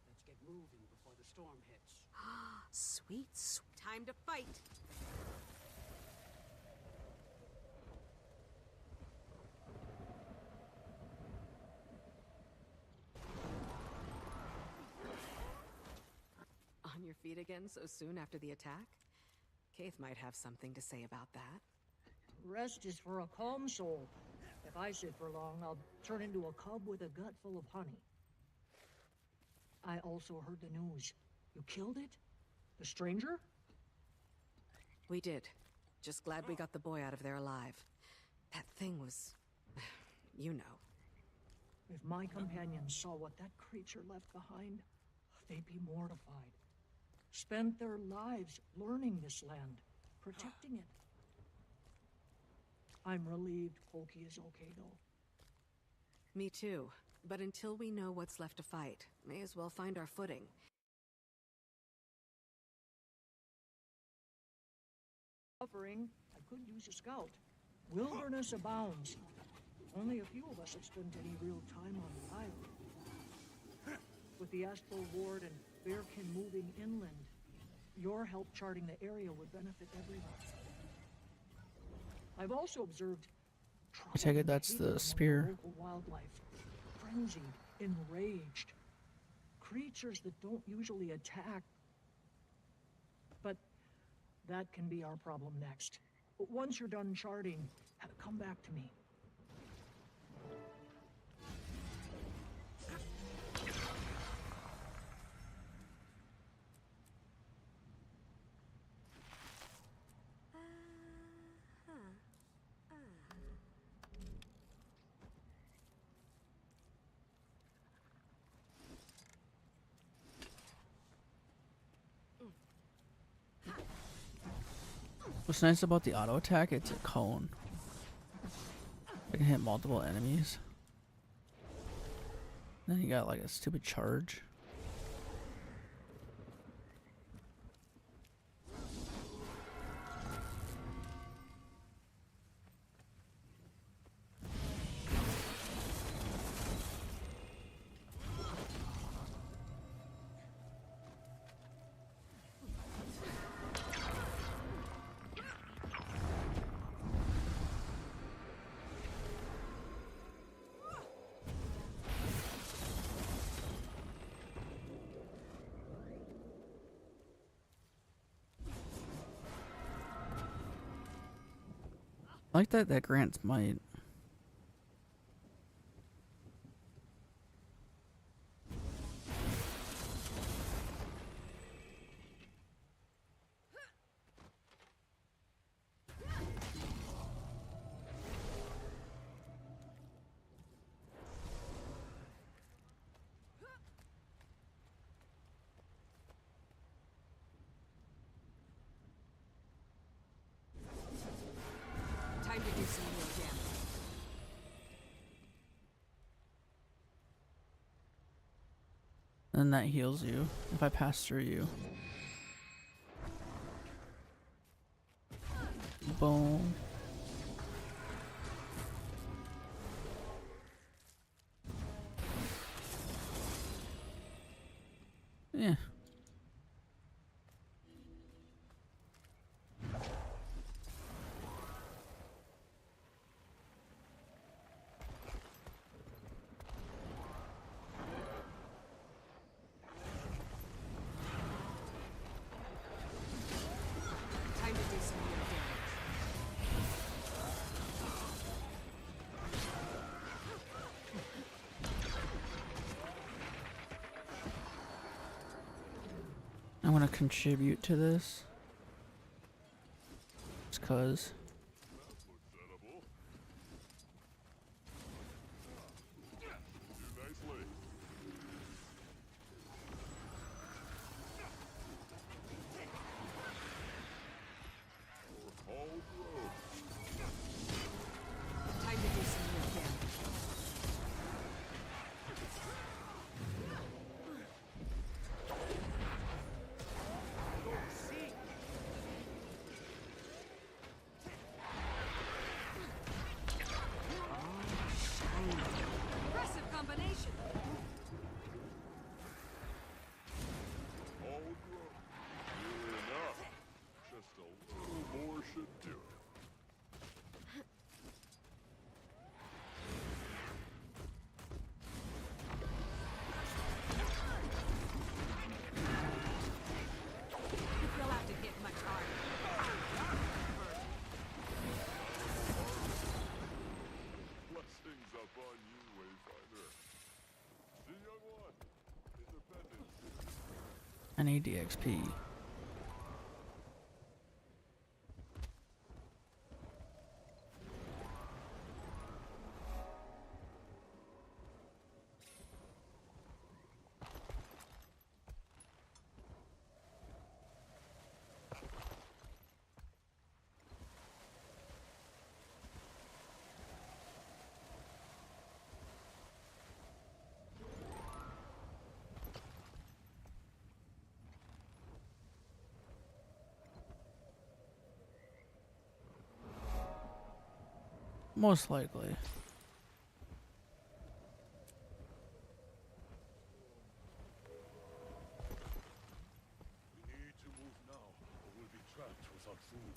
Let's get moving before the storm hits. Sweet. Time to fight. On your feet again so soon after the attack? Kaith might have something to say about that. Rest is for a calm soul. If I sit for long, I'll turn into a cub with a gut full of honey. I also heard the news. You killed it? The stranger? We did. Just glad we got the boy out of there alive. That thing was... you know. If my companions saw what that creature left behind, they'd be mortified. Spent their lives learning this land, protecting it. I'm relieved Polky is okay, though. Me too. But until we know what's left to fight, may as well find our footing. Suffering, I could use a scout. Wilderness abounds. Only a few of us have spent any real time on the island. With the Astral Ward and Bearkin moving inland, your help charting the area would benefit everyone. I've also observed I take it that's the spear. local wildlife. Frenzied, enraged. Creatures that don't usually attack. But that can be our problem next. But once you're done charting, come back to me. What's nice about the auto attack, it's a cone. I can hit multiple enemies. Then you got like a stupid charge. I like that grants might. Time to do some real damage. And that heals you if I pass through you. Boom. Yeah. Time to do some real damage. I want to contribute to this. Just cause. Time to do some real damage. I need the XP. Most likely. We need to move now, or we'll be trapped without food.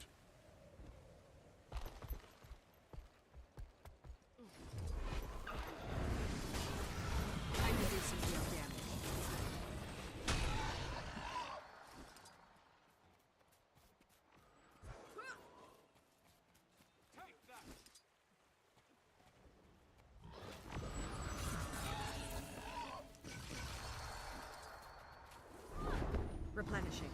I can do some real damage. Replenishing.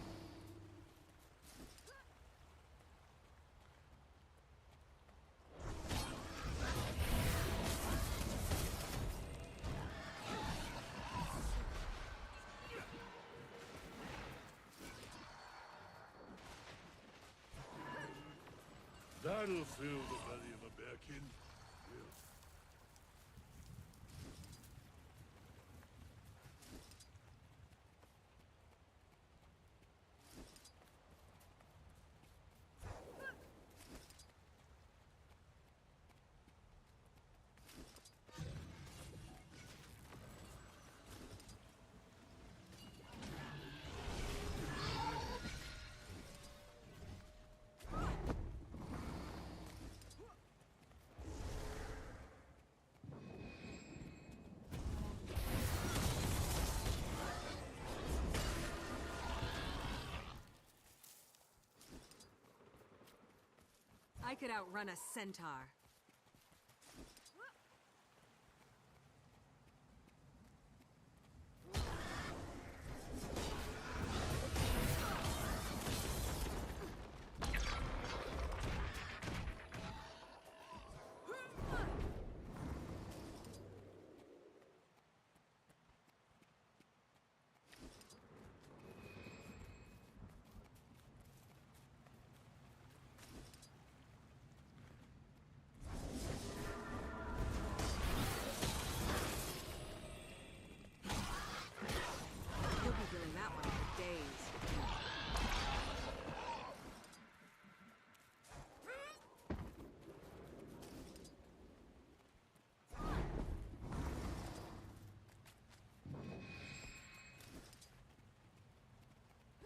That'll fill the belly of a bearkin. I could outrun a centaur. You'll be doing that one for days.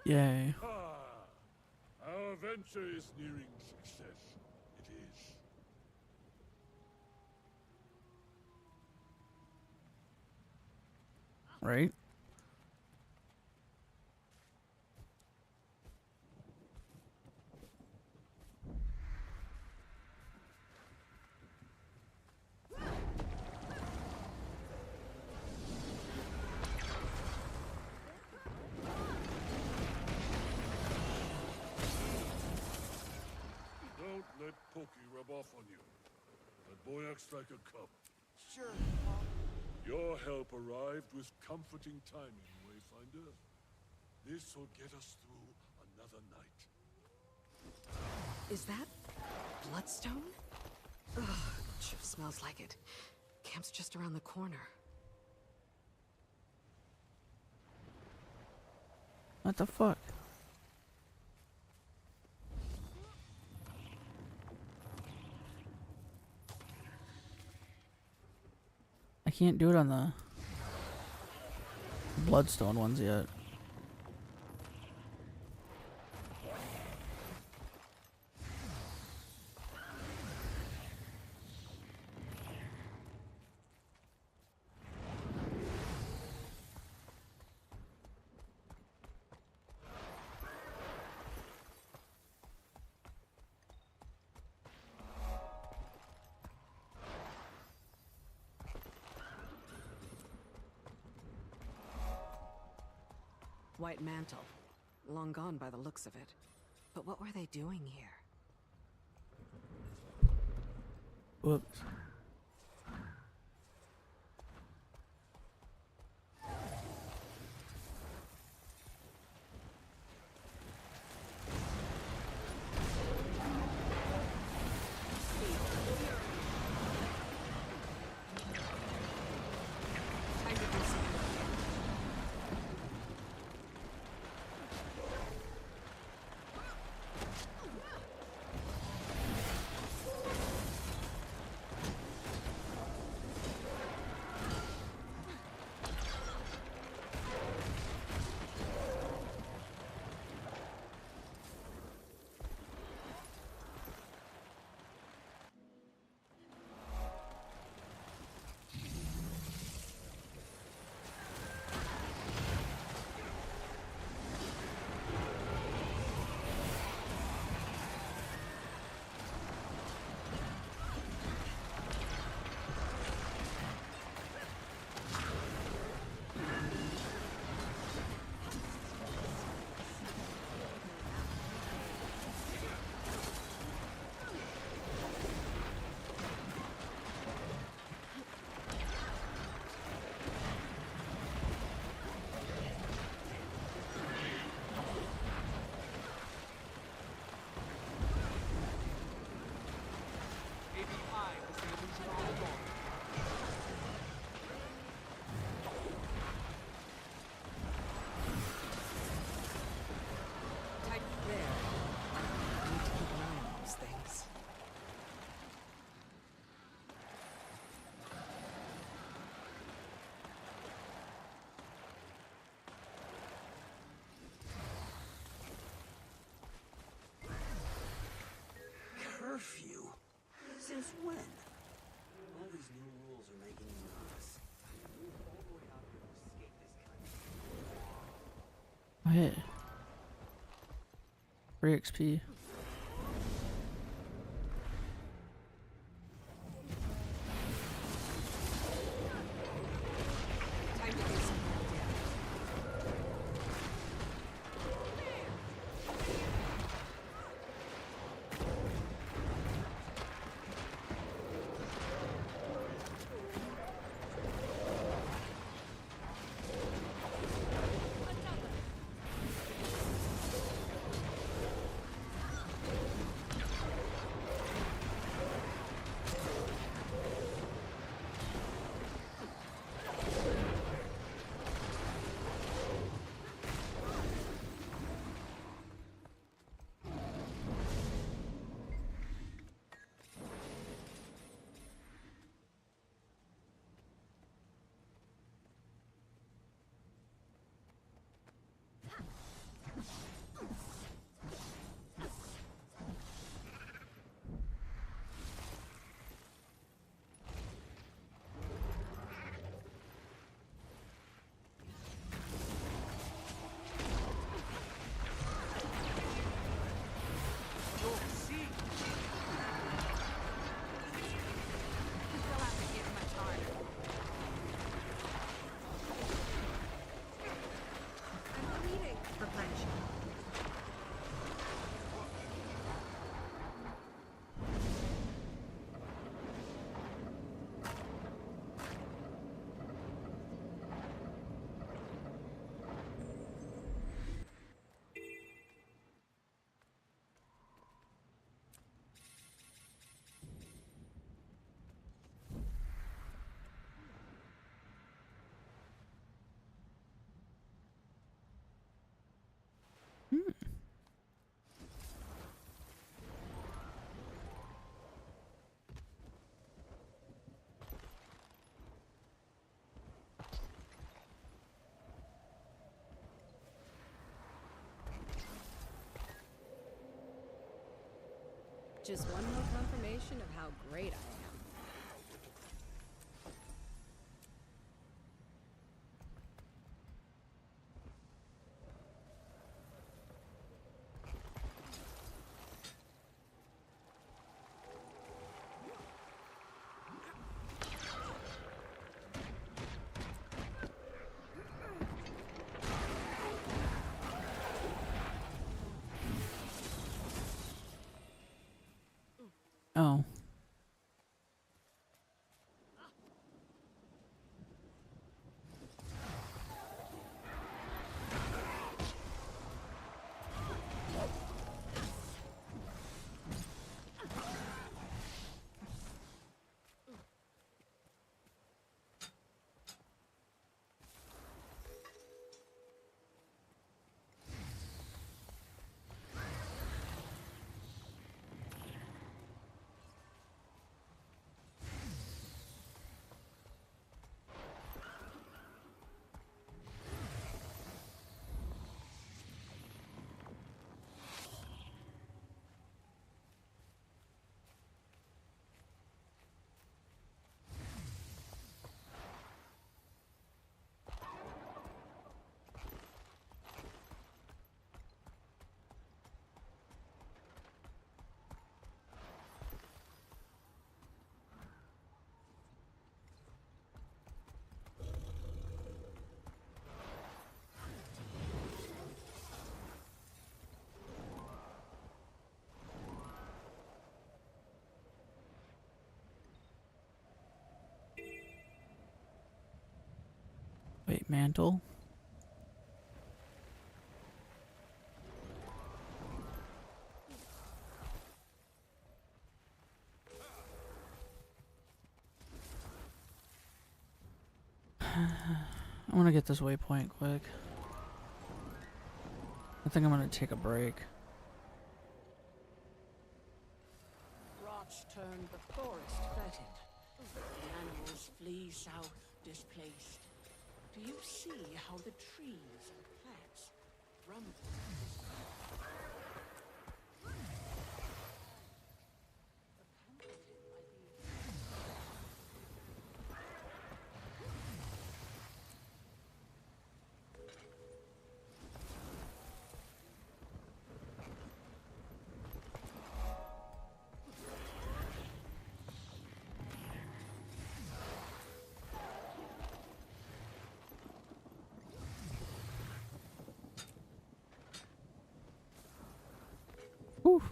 Yay. Our venture is nearing success. It is. Right? Don't let Pokey rub off on you. Let Boyac strike a cup. Sure. Your help arrived with comforting timing, Wayfinder. This will get us through another night. Is that bloodstone? Ugh, sure smells like it. Camp's just around the corner. What the fuck? I can't do it on the bloodstone ones yet. White mantle. Long gone by the looks of it. But what were they doing here? Whoops. Curfew? Since when? All these new rules are making me nervous. Oh, hey. Free XP. Just one more confirmation of how great I am. Wait, mantle? I want to get this waypoint quick. I think I'm going to take a break. Rots turn the forest fetid. The animals flee south, displaced. Do you see how the trees and plants rumble? Whew.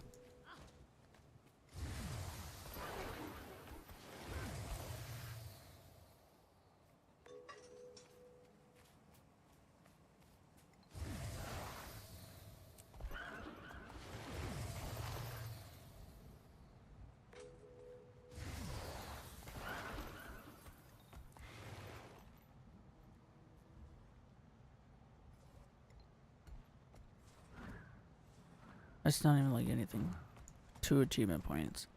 It's not even like anything. 2 achievement points.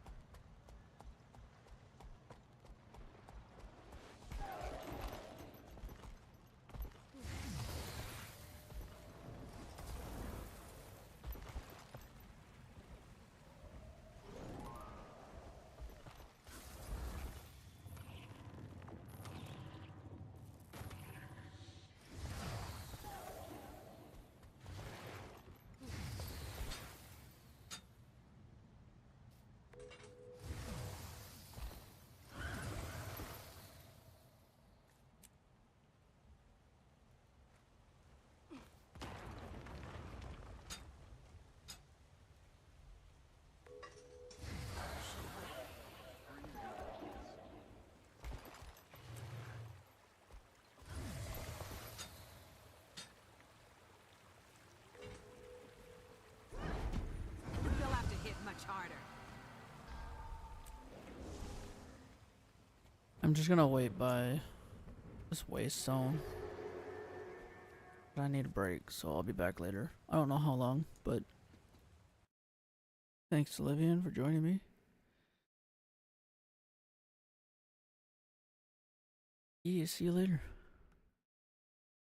You'll have to hit much harder. I'm just gonna wait by this waste zone. But I need a break, so I'll be back later. I don't know how long, but thanks to Livian for joining me. Yeah, see you later.